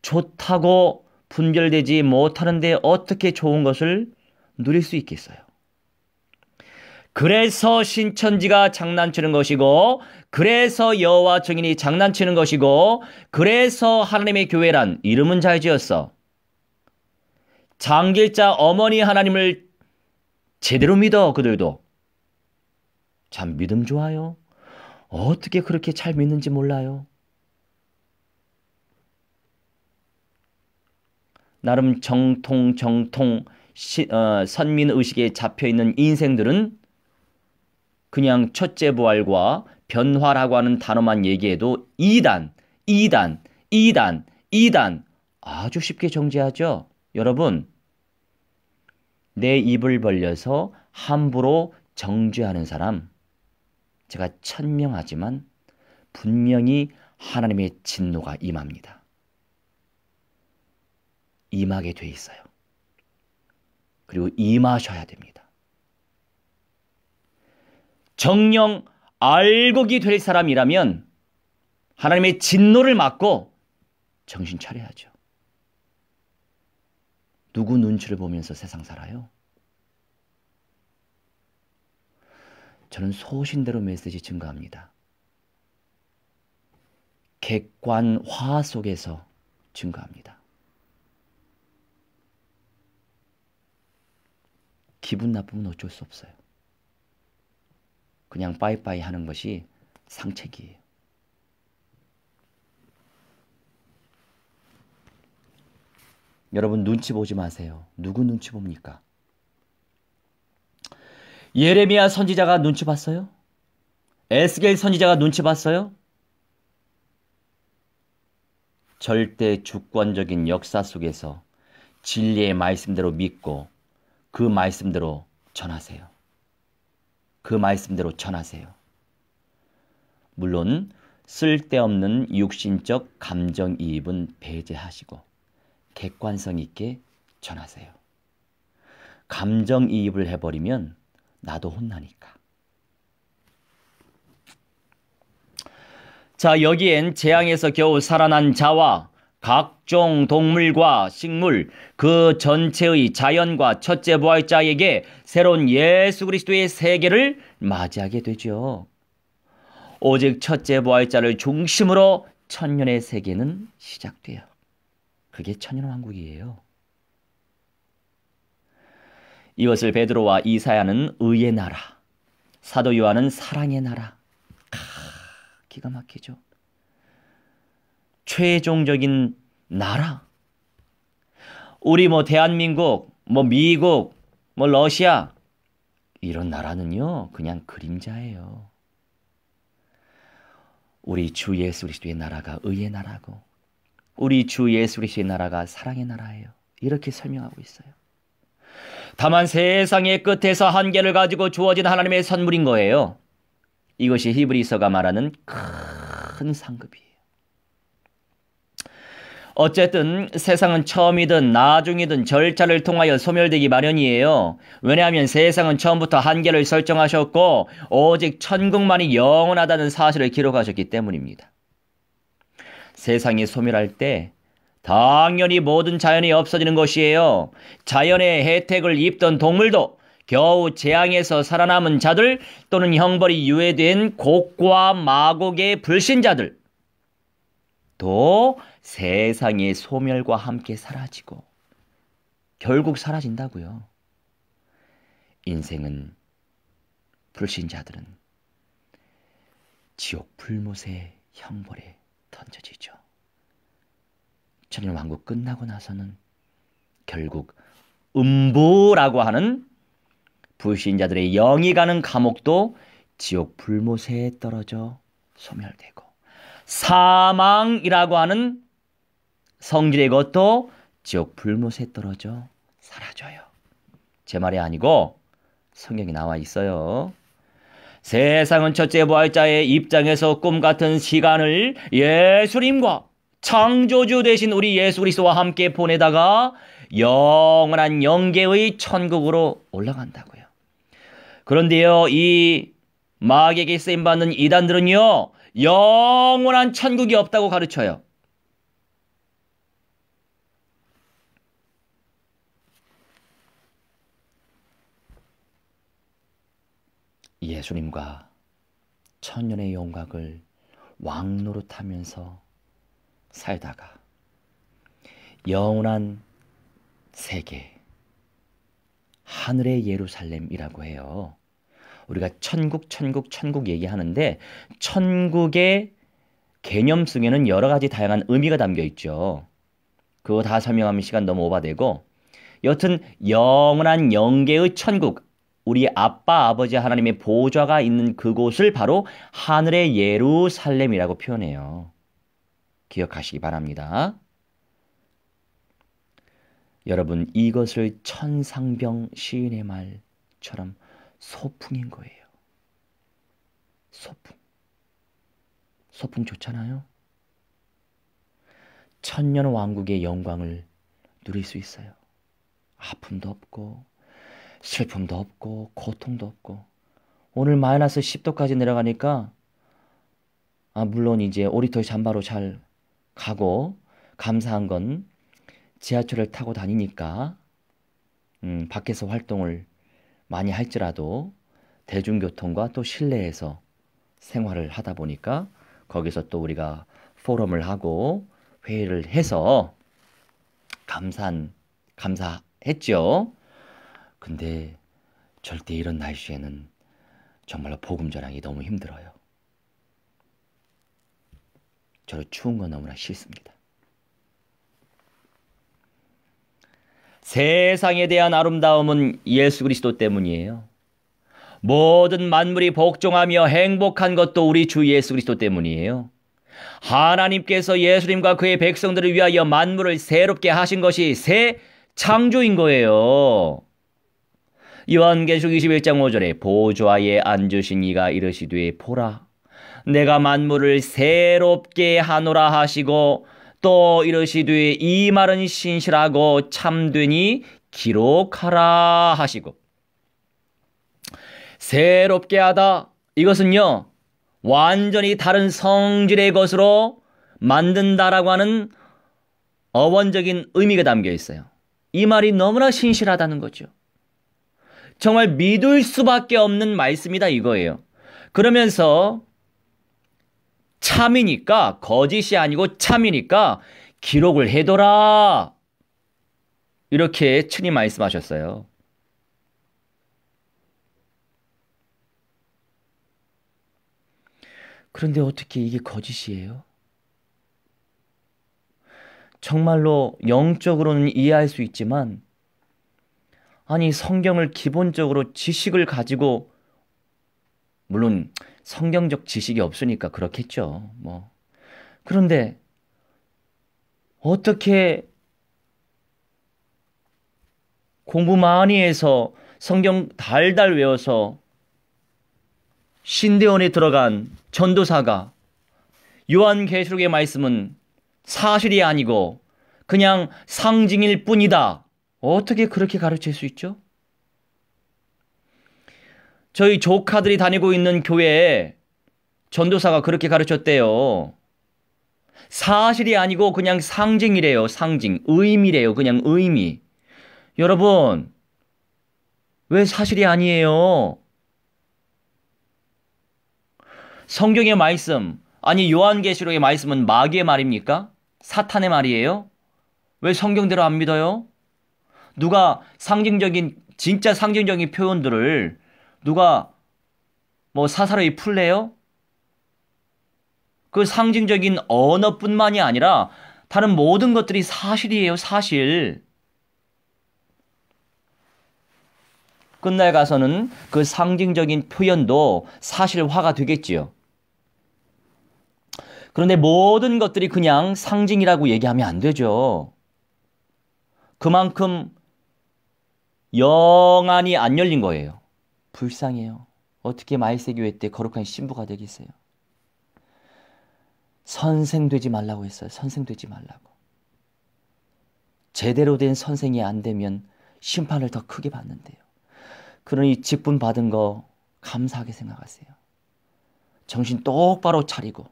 좋다고 분별되지 못하는데 어떻게 좋은 것을 누릴 수 있겠어요? 그래서 신천지가 장난치는 것이고, 그래서 여호와 증인이 장난치는 것이고, 그래서 하나님의 교회란 이름은 잘 지었어. 장길자 어머니 하나님을 제대로 믿어. 그들도 참 믿음 좋아요. 어떻게 그렇게 잘 믿는지 몰라요. 나름 정통 선민의식에 잡혀있는 인생들은 그냥 첫째 부활과 변화라고 하는 단어만 얘기해도 2단 아주 쉽게 정죄하죠. 여러분, 내 입을 벌려서 함부로 정죄하는 사람, 제가 천명하지만 분명히 하나님의 진노가 임합니다. 임하게 돼 있어요. 그리고 임하셔야 됩니다. 정녕 알곡이 될 사람이라면 하나님의 진노를 막고 정신 차려야죠. 누구 눈치를 보면서 세상 살아요? 저는 소신대로 메시지 증거합니다. 객관화 속에서 증거합니다. 기분 나쁘면 어쩔 수 없어요. 그냥 빠이빠이 하는 것이 상책이에요. 여러분 눈치 보지 마세요. 누구 눈치 봅니까? 예레미야 선지자가 눈치 봤어요? 에스겔 선지자가 눈치 봤어요? 절대 주권적인 역사 속에서 진리의 말씀대로 믿고 그 말씀대로 전하세요. 그 말씀대로 전하세요. 물론 쓸데없는 육신적 감정이입은 배제하시고 객관성 있게 전하세요. 감정이입을 해버리면 나도 혼나니까. 자, 여기엔 재앙에서 겨우 살아난 자와 각종 동물과 식물, 그 전체의 자연과 첫째 부활자에게 새로운 예수 그리스도의 세계를 맞이하게 되죠. 오직 첫째 부활자를 중심으로 천년의 세계는 시작돼요. 그게 천년왕국이에요. 이것을 베드로와 이사야는 의의 나라, 사도 요한은 사랑의 나라. 기가 막히죠. 최종적인 나라. 우리 대한민국, 미국, 러시아 이런 나라는요 그냥 그림자예요. 우리 주 예수 그리스도의 나라가 의의 나라고 우리 주 예수 그리스도의 나라가 사랑의 나라예요. 이렇게 설명하고 있어요. 다만 세상의 끝에서 한계를 가지고 주어진 하나님의 선물인 거예요. 이것이 히브리서가 말하는 큰 상급이에요. 어쨌든 세상은 처음이든 나중이든 절차를 통하여 소멸되기 마련이에요. 왜냐하면 세상은 처음부터 한계를 설정하셨고 오직 천국만이 영원하다는 사실을 기록하셨기 때문입니다. 세상이 소멸할 때 당연히 모든 자연이 없어지는 것이에요. 자연의 혜택을 입던 동물도 겨우 재앙에서 살아남은 자들 또는 형벌이 유예된 곡과 마곡의 불신자들 또 세상의 소멸과 함께 사라지고 결국 사라진다고요. 인생은 불신자들은 지옥 불못의 형벌에 던져지죠. 천년왕국 끝나고 나서는 결국 음부라고 하는 불신자들의 영이 가는 감옥도 지옥 불못에 떨어져 소멸되고 사망이라고 하는 성질의 것도 지옥 불못에 떨어져 사라져요. 제 말이 아니고 성경에 나와 있어요. 세상은 첫째 부활자의 입장에서 꿈같은 시간을 예수님과 창조주 되신 우리 예수 그리스도와 함께 보내다가 영원한 영계의 천국으로 올라간다고요. 그런데요, 이 마귀에게 쓰임받는 이단들은요, 영원한 천국이 없다고 가르쳐요. 예수님과 천년의 영광을 왕노릇하면서 살다가 영원한 세계, 하늘의 예루살렘이라고 해요. 우리가 천국 얘기하는데 천국의 개념 속에는 여러 가지 다양한 의미가 담겨 있죠. 그거 다 설명하면 시간 너무 오바되고 여튼 영원한 영계의 천국, 우리 아빠 아버지 하나님의 보좌가 있는 그곳을 바로 하늘의 예루살렘이라고 표현해요. 기억하시기 바랍니다. 여러분, 이것을 천상병 시인의 말처럼 소풍인 거예요. 소풍. 소풍 좋잖아요. 천년 왕국의 영광을 누릴 수 있어요. 아픔도 없고 슬픔도 없고 고통도 없고. 오늘 마이너스 10도까지 내려가니까 물론 이제 오리털 잠바로 잘 가고 감사한 건 지하철을 타고 다니니까 밖에서 활동을 많이 할지라도 대중교통과 또 실내에서 생활을 하다 보니까 거기서 또 우리가 포럼을 하고 회의를 해서 감사했죠. 근데 절대 이런 날씨에는 정말로 복음 전하기 너무 힘들어요. 저로 추운 건 너무나 싫습니다. 세상에 대한 아름다움은 예수 그리스도 때문이에요. 모든 만물이 복종하며 행복한 것도 우리 주 예수 그리스도 때문이에요. 하나님께서 예수님과 그의 백성들을 위하여 만물을 새롭게 하신 것이 새 창조인 거예요. 요한계시록 21장 5절에 보좌에 앉으신 이가 이르시되 보라 내가 만물을 새롭게 하노라 하시고 또 이르시되 이 말은 신실하고 참되니 기록하라 하시고. 새롭게 하다, 이것은요 완전히 다른 성질의 것으로 만든다라고 하는 어원적인 의미가 담겨 있어요. 이 말이 너무나 신실하다는 거죠. 정말 믿을 수밖에 없는 말씀이다 이거예요. 그러면서 참이니까, 거짓이 아니고 참이니까 기록을 해둬라, 이렇게 친히 말씀하셨어요. 그런데 어떻게 이게 거짓이에요? 정말로 영적으로는 이해할 수 있지만 아니 성경을 기본적으로 지식을 가지고, 물론 성경적 지식이 없으니까 그렇겠죠. 그런데 어떻게 공부 많이 해서 성경 달달 외워서 신대원에 들어간 전도사가 요한계시록의 말씀은 사실이 아니고 그냥 상징일 뿐이다, 어떻게 그렇게 가르칠 수 있죠? 저희 조카들이 다니고 있는 교회에 전도사가 그렇게 가르쳤대요. 사실이 아니고 그냥 상징이래요. 상징, 의미래요. 그냥 의미. 여러분, 왜 사실이 아니에요? 성경의 말씀, 아니 요한계시록의 말씀은 마귀의 말입니까? 사탄의 말이에요? 왜 성경대로 안 믿어요? 누가 진짜 상징적인 표현들을 누가 뭐 사사로이 풀래요? 그 상징적인 언어뿐만이 아니라 다른 모든 것들이 사실이에요, 사실. 끝날 가서는 그 상징적인 표현도 사실화가 되겠지요. 그런데 모든 것들이 그냥 상징이라고 얘기하면 안 되죠. 그만큼 영안이 안 열린 거예요. 불쌍해요. 어떻게 마이세교회 때 거룩한 신부가 되겠어요? 선생 되지 말라고 했어요. 선생 되지 말라고. 제대로 된 선생이 안 되면 심판을 더 크게 받는데요. 그러니 직분 받은 거 감사하게 생각하세요. 정신 똑바로 차리고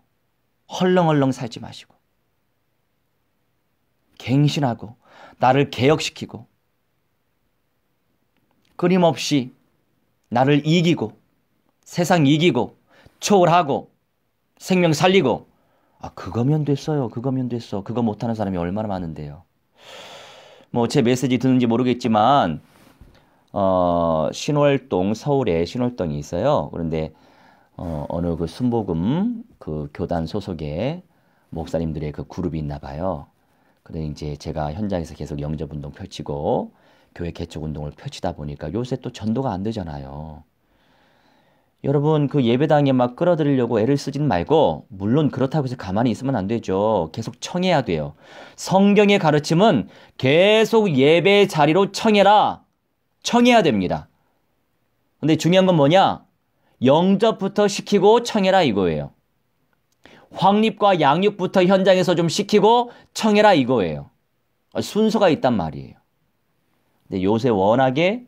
헐렁헐렁 살지 마시고 갱신하고 나를 개혁시키고 끊임없이 나를 이기고 세상 이기고 초월하고 생명 살리고 그거면 됐어요. 그거면 됐어. 그거 못하는 사람이 얼마나 많은데요. 뭐 제 메시지 듣는지 모르겠지만 신월동 서울에 신월동이 있어요. 그런데 어느 그 순복음 그 교단 소속의 목사님들의 그 그룹이 있나 봐요. 그래 이제 제가 현장에서 계속 영접 운동 펼치고 교회 개척 운동을 펼치다 보니까 요새 또 전도가 안 되잖아요. 여러분 그 예배당에 막 끌어들이려고 애를 쓰진 말고 물론 그렇다고 해서 가만히 있으면 안 되죠. 계속 청해야 돼요. 성경의 가르침은 계속 예배 자리로 청해야 됩니다. 근데 중요한 건 뭐냐? 영접부터 시키고 청해라 이거예요. 확립과 양육부터 현장에서 좀 시키고 청해라 이거예요. 순서가 있단 말이에요. 근데 요새 워낙에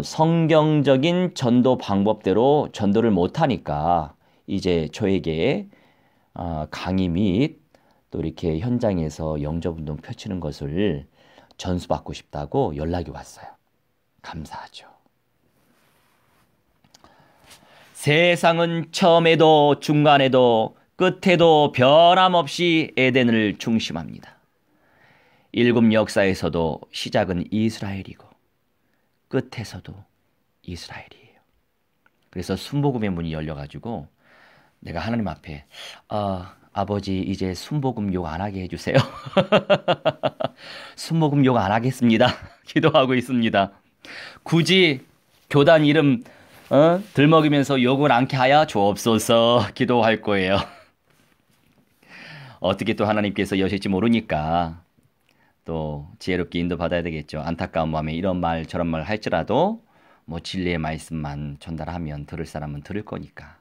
성경적인 전도 방법대로 전도를 못하니까 이제 저에게 강의 및 또 이렇게 현장에서 영접운동 펼치는 것을 전수받고 싶다고 연락이 왔어요. 감사하죠. 세상은 처음에도 중간에도 끝에도 변함없이 에덴을 중심합니다. 일곱 역사에서도 시작은 이스라엘이고 끝에서도 이스라엘이에요. 그래서 순복음의 문이 열려가지고 내가 하나님 앞에 아버지 이제 순복음 욕 안 하게 해주세요. 순복음 욕 안 하겠습니다. 기도하고 있습니다. 굳이 교단 이름 들먹이면서 욕을 않게 하여 주옵소서 기도할 거예요. 어떻게 또 하나님께서 여실지 모르니까 또 지혜롭게 인도받아야 되겠죠. 안타까운 마음에 이런 말 저런 말 할지라도 뭐 진리의 말씀만 전달하면 들을 사람은 들을 거니까.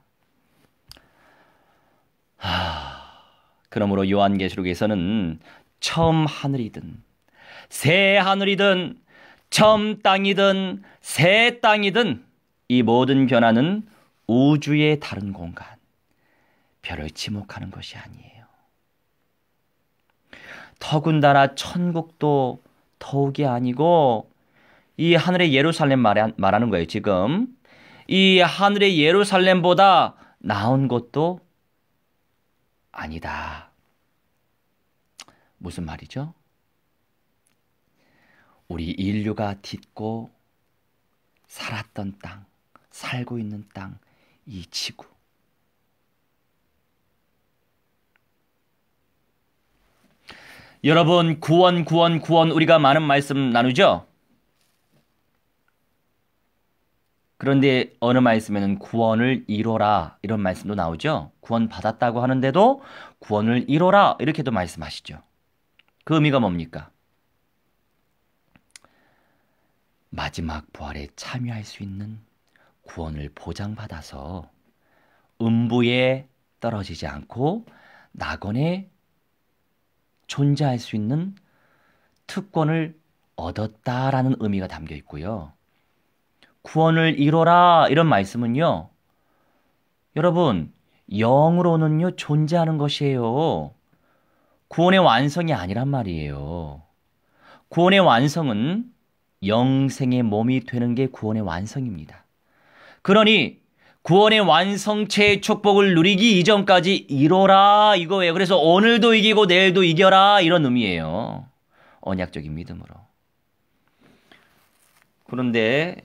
그러므로 요한계시록에서는 처음 하늘이든 새 하늘이든 처음 땅이든 새 땅이든 이 모든 변화는 우주의 다른 공간, 별을 지목하는 것이 아니에요. 더군다나 천국도 더욱이 아니고 이 하늘의 예루살렘 말하는 거예요. 지금 이 하늘의 예루살렘보다 나은 곳도 아니다. 무슨 말이죠? 우리 인류가 딛고 살았던 땅, 살고 있는 땅, 이 지구. 여러분 구원 우리가 많은 말씀 나누죠? 그런데 어느 말씀에는 구원을 이뤄라 이런 말씀도 나오죠? 구원 받았다고 하는데도 구원을 이뤄라 이렇게도 말씀하시죠. 그 의미가 뭡니까? 마지막 부활에 참여할 수 있는 구원을 보장받아서 음부에 떨어지지 않고 낙원에 존재할 수 있는 특권을 얻었다라는 의미가 담겨 있고요. 구원을 이뤄라 이런 말씀은요. 여러분 영으로는요 존재하는 것이에요. 구원의 완성이 아니란 말이에요. 구원의 완성은 영생의 몸이 되는 게 구원의 완성입니다. 그러니 구원의 완성체의 축복을 누리기 이전까지 이뤄라 이거예요. 그래서 오늘도 이기고 내일도 이겨라 이런 의미예요. 언약적인 믿음으로. 그런데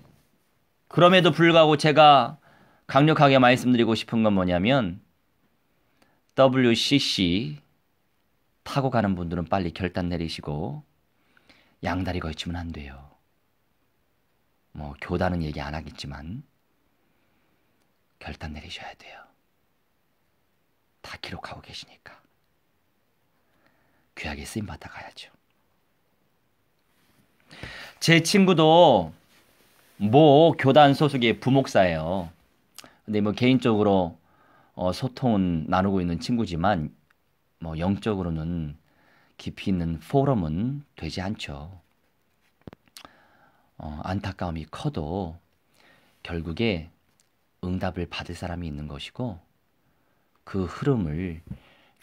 그럼에도 불구하고 제가 강력하게 말씀드리고 싶은 건 뭐냐면 WCC 타고 가는 분들은 빨리 결단 내리시고 양다리 걸치면 안 돼요. 뭐 교단은 얘기 안 하겠지만 결단 내리셔야 돼요. 다 기록하고 계시니까. 귀하게 쓰임 받아 가야죠. 제 친구도 뭐 교단 소속의 부목사예요. 근데 뭐 개인적으로 소통은 나누고 있는 친구지만 뭐 영적으로는 깊이 있는 포럼은 되지 않죠. 안타까움이 커도 결국에 응답을 받을 사람이 있는 것이고 그 흐름을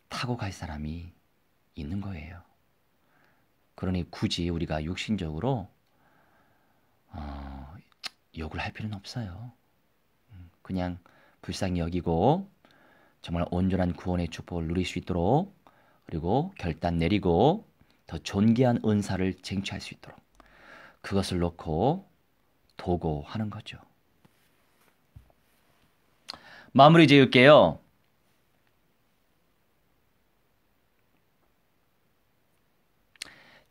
타고 갈 사람이 있는 거예요. 그러니 굳이 우리가 육신적으로 욕을 할 필요는 없어요. 그냥 불쌍히 여기고 정말 온전한 구원의 축복을 누릴 수 있도록 그리고 결단 내리고 더 존귀한 은사를 쟁취할 수 있도록 그것을 놓고 도구하는 거죠. 마무리 지을게요.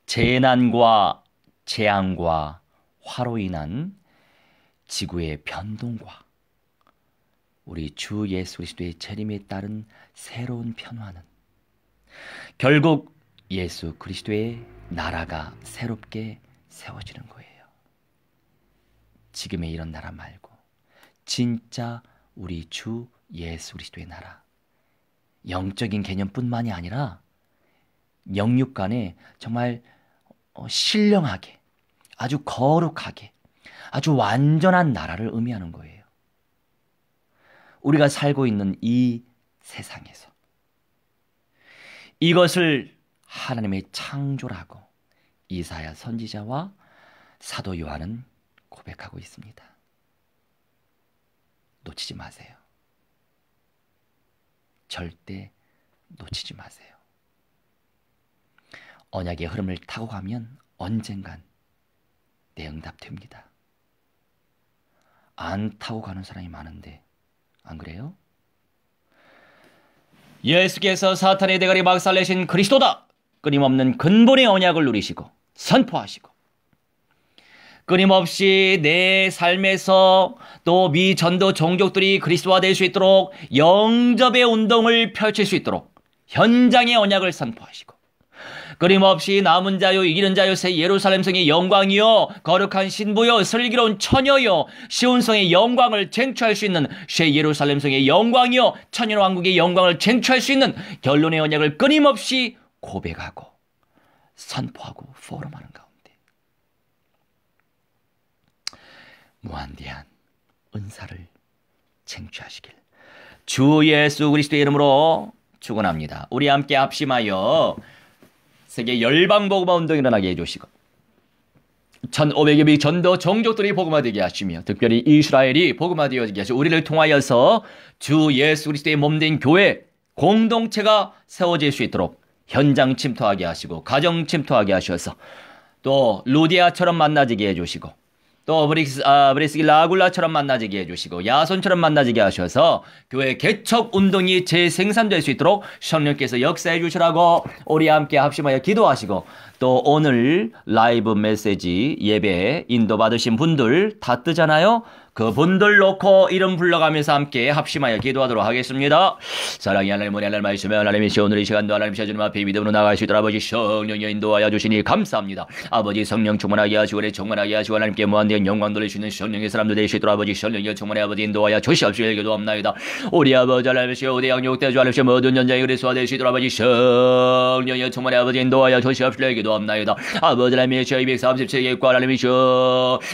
재난과 재앙과 화로 인한 지구의 변동과 우리 주 예수 그리스도의 재림에 따른 새로운 변화는 결국 예수 그리스도의 나라가 새롭게 세워지는 거예요. 지금의 이런 나라 말고 진짜 우리 주 예수 그리스도의 나라. 영적인 개념뿐만이 아니라 영육 간에 정말 신령하게 아주 거룩하게 아주 완전한 나라를 의미하는 거예요. 우리가 살고 있는 이 세상에서 이것을 하나님의 창조라고 이사야 선지자와 사도 요한은 고백하고 있습니다. 놓치지 마세요. 절대 놓치지 마세요. 언약의 흐름을 타고 가면 언젠간 내 응답됩니다. 안 타고 가는 사람이 많은데 안 그래요? 예수께서 사탄의 대가리 박살내신 그리스도다. 끊임없는 근본의 언약을 누리시고 선포하시고 끊임없이 내 삶에서 또 미 전도 종족들이 그리스도화될 수 있도록 영접의 운동을 펼칠 수 있도록 현장의 언약을 선포하시고 끊임없이 남은 자요 이기는 자요 새 예루살렘 성의 영광이요 거룩한 신부요 슬기로운 처녀요 시온성의 영광을 쟁취할 수 있는 새 예루살렘 성의 영광이요 천년왕국의 영광을 쟁취할 수 있는 결론의 언약을 끊임없이 고백하고 선포하고 포럼하는 가운데 무한대한 은사를 쟁취하시길 주 예수 그리스도의 이름으로 축원합니다. 우리 함께 합심하여 세계 열방복음화 운동이 일어나게 해주시고 1500여 명 전도 종족들이 복음화되게 하시며 특별히 이스라엘이 복음화되게 하시고 우리를 통하여서 주 예수 그리스도의 몸된 교회 공동체가 세워질 수 있도록 현장 침투하게 하시고 가정 침투하게 하셔서 또 루디아처럼 만나지게 해주시고 또 브리스길라 아굴라처럼 만나지게 해주시고 야손처럼 만나지게 하셔서 교회 개척 운동이 재생산될 수 있도록 성령께서 역사해 주시라고 우리 함께 합심하여 기도하시고 또 오늘 라이브 메시지 예배 인도받으신 분들 다 뜨잖아요. 그분들 놓고 이름 불러가면서 함께 합심하여 기도하도록 하겠습니다. 사랑이 하나님 우리 하나님 말씀에 하나님이시 오늘 이 시간도 하나님 주님 앞에 믿음으로 나갈 수 있도록 아버지 성령이 인도하여 주시니 감사합니다. 아버지 성령 충만하게 하시고 우리 충만하게 하시고 하나님께 무한대한 영광 돌리시는 성령의 사람들 되시도록 아버지 성령이 충만해 아버지 인도하여 주시옵시고 기도합나이다. 우리 아버지 하나님이시 우대 양육대 주 하나님이시 모든 연장이 그리스도와 되시도록 아버지 성령이 충만해 아버지 인도하여 주시옵시고 기도합나이다. 아버지 하나님이시 237개과 하나님이시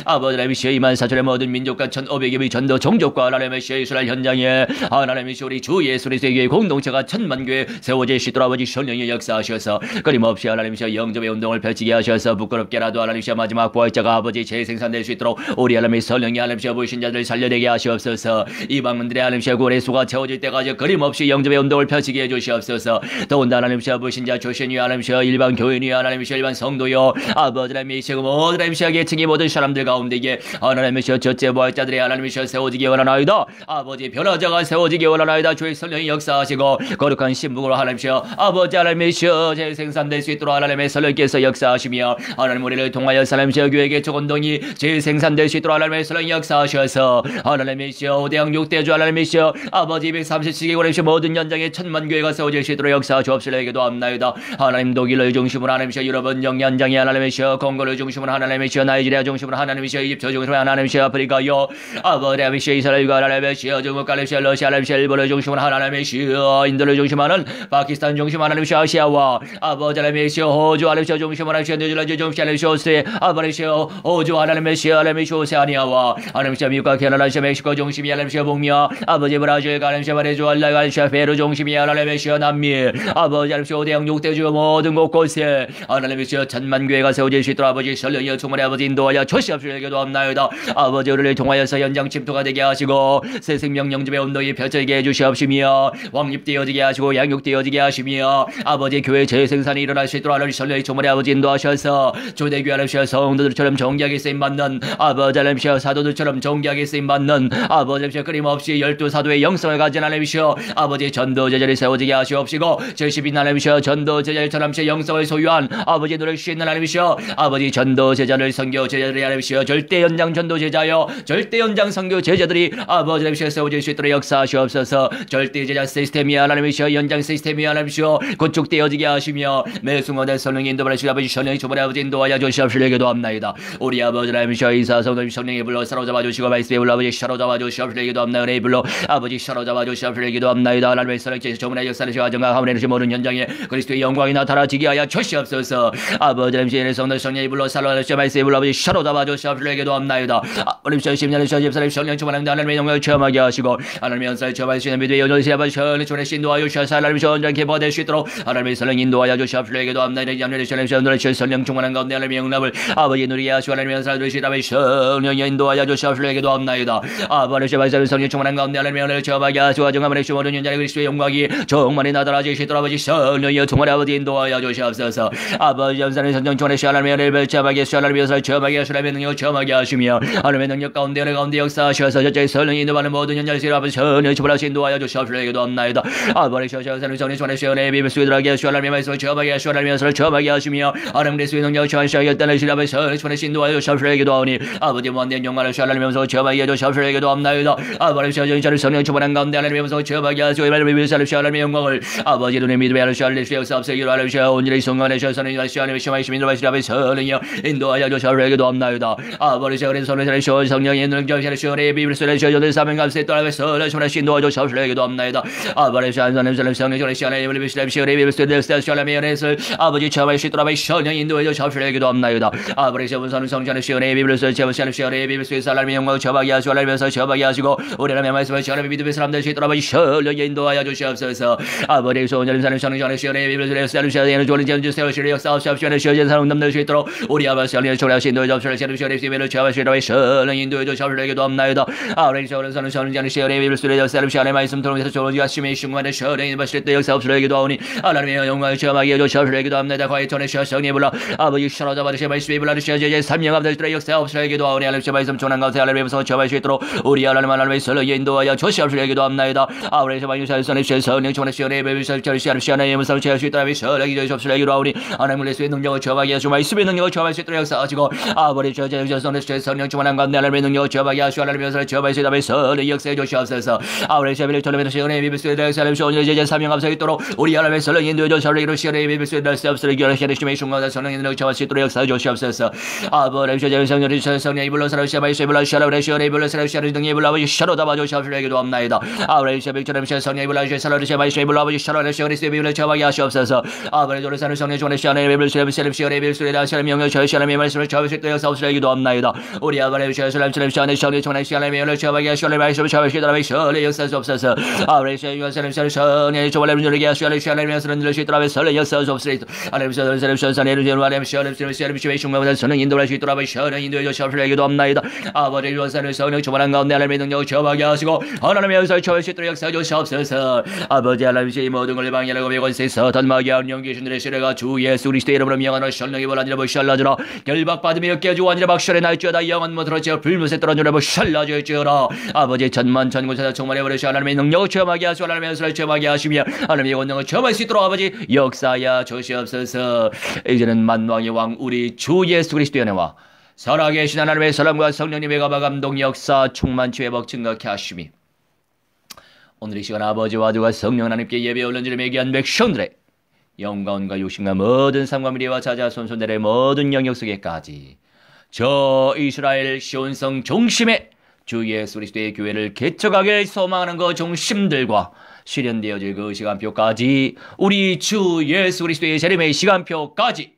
아버지 하나님이시 24,000의 모든 민족과 시간 1500일의 전도 종족과 하나님의 시의 이스라엘 현장에 하나님의 시 우리 주 예수 그리스도의 교회 공동체가 천만 교회 세워지시도록 아버지 성령의 역사하셔서 끊임없이 하나님의 시 영접의 운동을 펼치게 하셔서 부끄럽게라도 하나님의 시 마지막 부활자가 아버지 재생산될 수 있도록 우리 하나님의 성령이 하나님의 시 보이신 자들을 살려내게 하시옵소서. 이방문들의 하나님의 시 구원의 수가 채워질 때까지 끊임없이 영접의 운동을 펼치게 해주시옵소서. 더군다나 하나님의 시 보이신 자 조신이 하나님의 시 일반 교인이 하나님의 시 일반 성도요 아버지 하나님의 시 모든 하나님의 시 계층의 모든 사람들 가운데에 하나님의 시 첫째 부활자들의 하나님의 시 세워지기 원하나이다. 아버지 변화자가 세워지기 원하나이다. 주의 성령이 역사하시고 거룩한 신분으로 하나님의 시 아버지 하나님의 시 재생산될 수 있도록 하나님의 성령께서 역사하시며 하나님 우리를 통하여 하나님의 시 교회 개척 운동이 재생산될 수 있도록 하나님의 성령이 역사하셔서 하나님의 시 5대양 6대주 하나님의 시 아버지 230시기 하나님의 시 모든 연장에 천만 교회가 세워질 수 있도록 역사 주옵시려기도 합나이다. 하나님 독일을 중심으로 하나님의 시 유럽은 연장에 하나님의 시 공고를 중심으로 하나님의 시 나이지리아 중심으로 하나님의 시 이집트 중심으로 하나님의 시 아프리카요 아버지 하나님의 시 이스라엘과 하나님의 시 중국 하나님의 시 러시아 하나님의 시 일본을 중심으로 하나님의 시 인도를 중심하는 파키스탄 중심 하나님의 시 아시아와 아버지 하나님의 시 호주 하나님의 시 중심으로 하나님의 시 뉴질랜드 중심 하나님의 시 오스트리아 아버지 시 호주 하나님의 시 오세아니아와 하나님의 시 미국과 캐나다 시 멕시코 중심이 하나님의 시 북미와 아버지 브라질 하나님의 시 베네수엘라 하나님의 시 페루 중심이 하나님의 시 남미 아버지 하나님의 시 5대양 6대주 모든 곳곳에 하나님의 시 천만 교회가 세워질 수 있도록 아버지 성령이 충만히 아버지 인도하여 조시옵시려기도 합나이다. 아버지 우리를 통하여서 현장 침투가 되게 하시고 새 생명 영접의 운동이 펼쳐지게 해주시옵시며 왕립되어지게 하시고 양육되어지게 하시며 아버지 교회 재생산이 일어날 수 있도록 하나님 성령이 충만히 아버지 인도하셔서 초대교회 하나님 성도들처럼 정기하게 쓰임받는 아버지 하나님 사도들처럼 정기하게 쓰임받는 아버지 하나님 끊임없이 12사도의 영성을 가진 하나님 아버지 전도 제자를 세워지게 하시옵시고 70인 하나님 전도 제자들처럼 영성을 소유한 아버지 노를 쉬는 하나님이시여 아버지 전도 제자를 선교 제자들이 하나님이시여 절대 연장 전도 제자여 절대 연장 선교 제자들이 아버지 하나님이시여 세워질 수 있도록 역사하시옵소서. 절대 제자 시스템이 하나님이시여 연장 시스템이 하나님이시여 구축되어지게 하시며 매 순간에 성령이 인도하시고 아버지 성령이 주번에 아버지 인도하여 주시옵시려기도 합나이다. 우리 아버지 하나님이시여 이사 성도님 성령이 불러 사로잡아 주시고 말씀에 불러 아버지 사로잡아 주시옵시려기도 합나이다. 은혜에 불러 아버지 사로잡아 주시옵시려기도 합나이다. 하나님의 성령께서 주문의 역사를 시와정과 하늘의 모든 현장에 그리스도의 영광이 나타나지게 하여 주시옵소서. 아버지 하나님의 성도 성령이 불러 사로잡아 주시고 말씀에 불러 아버지 사로잡아 주시옵시려기도 합나이다. 하나님의 10년의 전집사님 성령 주문하는 하나님의 영광을 체험하게 하시고 하나님의 연사를 체험할 수 있는 믿음의 연연시 아버지 성령의 주문에 인도하여 주셔서 하나님의 전장 개보될 수 있도록 하나님의 성령 인도하여 주시옵시려기도 합나이다. 하나님의 성령 충만한 가운데 하나님의 영납을 아버지 누리게 하시고 하나님의 연사를 누리시다 아버지 성령이 인도하여 주시옵시려기도 합나이다. 아버지 하나님의 성령 충만한 가운데 하나님의 영을 체험하게 하시고 정하만의 주모든 연장의 그리스도의 영광이 정말이 나타나시도록 아버지 성령이 충만히 아버지 인도하여 주시옵소서. 아버지 연사는 성령 충만의 하나님의 영을 체험하게 하시고 하나님의 연사를 체험하게 하시고 하나님의 능력을 체험하게 하시며 하나님의 능력 가운데 은혜 가운데 역사하셔서 저자의 성령이 인도하는 모든 현장을 아버지 성령이 충만하시 인도하여 주시옵시려기도 합나이다. 아버지 성령이 성령의 충만의 비밀 속에 들어가게 하시고 하나님의 말씀을 체험하게 하시고 하나님의 연사를 체험하게 하시며 하나님의 그리스도의 능력을 체험하시게 했다는 아버지 성령의 충만의 인도하여 주시옵시려기도 하오니 아버지 무한된 영광을 하시고 하나님의 영성을 체험하게 주시옵시려기도 합나이다. 아버지 성령의 충만한 가운데 하나님의 영성을 체험하게 하시고 하나님의 위해서 하나님의 영광을 아버지 눈에 믿음에 하나님의 하나님의 역사 없애기로 하나님의 온전히 성관의 하나님의 하나님의 심하신 믿음의 성령이 인도하여 주시옵시려기도 합나이다. 아버지 성령의 성령의 능력을 하나님의 비밀 속에 저들 사명 감사에 또한 성령의 충만하신 인도하여 주시옵시려기도 합나이다. 아버지 하나님의 성령의 하나님의 비밀 속에 하나님의 연애를 아버지 체험할 수 있도록 성령이 인도하여 주시옵시려기도 합나이다. 아버지 성령의 하나님의 비밀 속에 하나님의 비밀 속에 하나님의 영광을 체험하게 하시고 하나님의 체험하게 하시고 우리 하나님의 말씀을 하나님의 믿음의 사람들 수 있도록 성령이 인도하여 주시옵소서. 아버지 성령의 하나님의 비밀 속에 하나님의 좋은 제주세요 시를 역사하시옵시며 시어진 사람 남들 수 있도록 우리 아버지 성령의 충만하신 인도해 주시옵소서. 하나님의 비밀을 체험할 수 있도록 성령이 인도해 주시옵시려기도 합나이다. 아버지 성령의 비밀 속에 하나님의 말씀 통해서 좋은 하심의 순간에 성령이 임하실 때 역사하옵시려기도 하오니 하나님의 영광을 체험하게 해주시옵시려기도 합니다. 과연 전에 성령이 불러 아버지 사로잡아 주시며 말씀이 불러 주시어 제 삼명함들 때 역사하옵시려기도 하오니 하나님의 말씀 전한 가운데 하나님의 말씀을 체험할 수 있도록 우리 하나님의 성령이 인도하여 주시옵시려기도 합나이다. 아버지 성령 충만하신 하나님의 비밀 속에 하나님의 말씀을 체험할 수 있도록 성령이 주시옵시려기도 하오니 하나님의 그리스도의 능력을 체험하게 하시고 말씀의 능력을 체험할 수 있도록 역사하시고 아버지 성령 충만한 가운데 하나님의 능력을 체험하게 하시고 하나님의 말씀을 체험할 수 있도록 성령이 역사해 주시옵소서. 아버지 비밀을 통해서 하나님의 비밀 속에 하나님의 온전히 제자 사명 감사에 있도록 우리 하나님의 성령이 인도해 주시옵시려기로 하나님의 비밀 속에 없으리기 하나님의 순간에 성령의 능력을 체험할 수 있도록 역사해 주시옵소서. 아버지 성령이 불러 사랑하시며 말씀이 불러 하나님의 불러 사랑하시며 능력이 불러 아버지 사로잡아 주시옵시려기도 합나이다. 아버지 성령이 불러 사랑하시며 말씀이 불러 아버지 사랑하시며 그리스도의 비밀을 체험하게 하시옵소서. 아버지 조르사는 성령 중원의 하나님의 비밀을 체험하시며 하나님의 영을 하나님의 말씀을 체험할 수 있도록 역사하옵시려기도 합나이다. 우리 아버지 시간에 시간에 전에 시간에 매일 시험하게 시험을 말씀을 시험을 시험을 역사주옵소서. 아버지 요새는 시험에 저번에 문제를 시험을 시험하면서는 늘 시도하며 설레 역사주옵소서. 하나님 시험을 중간보다 저는 인도할 수 있도록 시험을 인도해 시험을 기도합나이다. 아버지 요새는 성령 주만한 가운데 하나님의 능력을 체험하게 하시고 하나님의 역사를 체험할 수 있도록 역사주옵소서. 아버지 하나님의 모든 걸 방해하고 매관세서 단마귀한 영귀신들의 시래가 주 예수 그리스도의 이름으로 명하노 셜령이 원하니라 보샬라주라 결박받으며 깨지고 아니라 박셜에 날지어다 영원 못으로 지어 불못에 떨어지라 보샬라주지어라. 아버지 천만 천군사자 충만해 버리시 하나님의 능력을 체험하게 하시고 하나님의 역사를 체험하게 하시며 하나님의 권능을 체험할 수 있도록 아버지 역사하여 주시옵소서. 이제는 만왕의 왕 우리 주 예수 그리스도의 은혜와 살아계신 하나님의 사랑과 성령님의 가바 감동 역사 충만치 회복 증거케 하시미 오늘 이 시간 아버지와 아들과 성령 하나님께 예배 올려드리며 귀한 백성들의 영광과 욕심과 모든 삶과 미래와 자자 손손들의 모든 영역 속에까지 저 이스라엘 시온성 중심의 주 예수 그리스도의 교회를 개척하길 소망하는 그 중심들과 실현되어질 그 시간표까지 우리 주 예수 그리스도의 재림의 시간표까지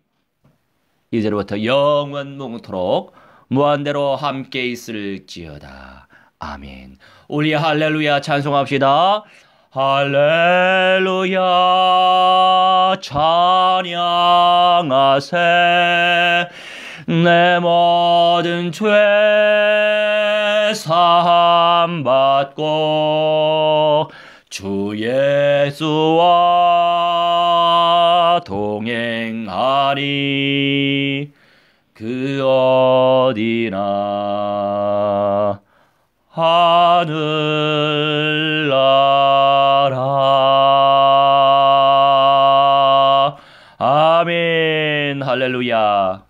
이제로부터 영원 무궁토록 무한대로 함께 있을지어다. 아멘. 우리 할렐루야 찬송합시다. 할렐루야 찬양하세 내 모든 죄 사함 받고 주 예수와 동행하니 그 어디나 하늘나라. 아멘. 할렐루야.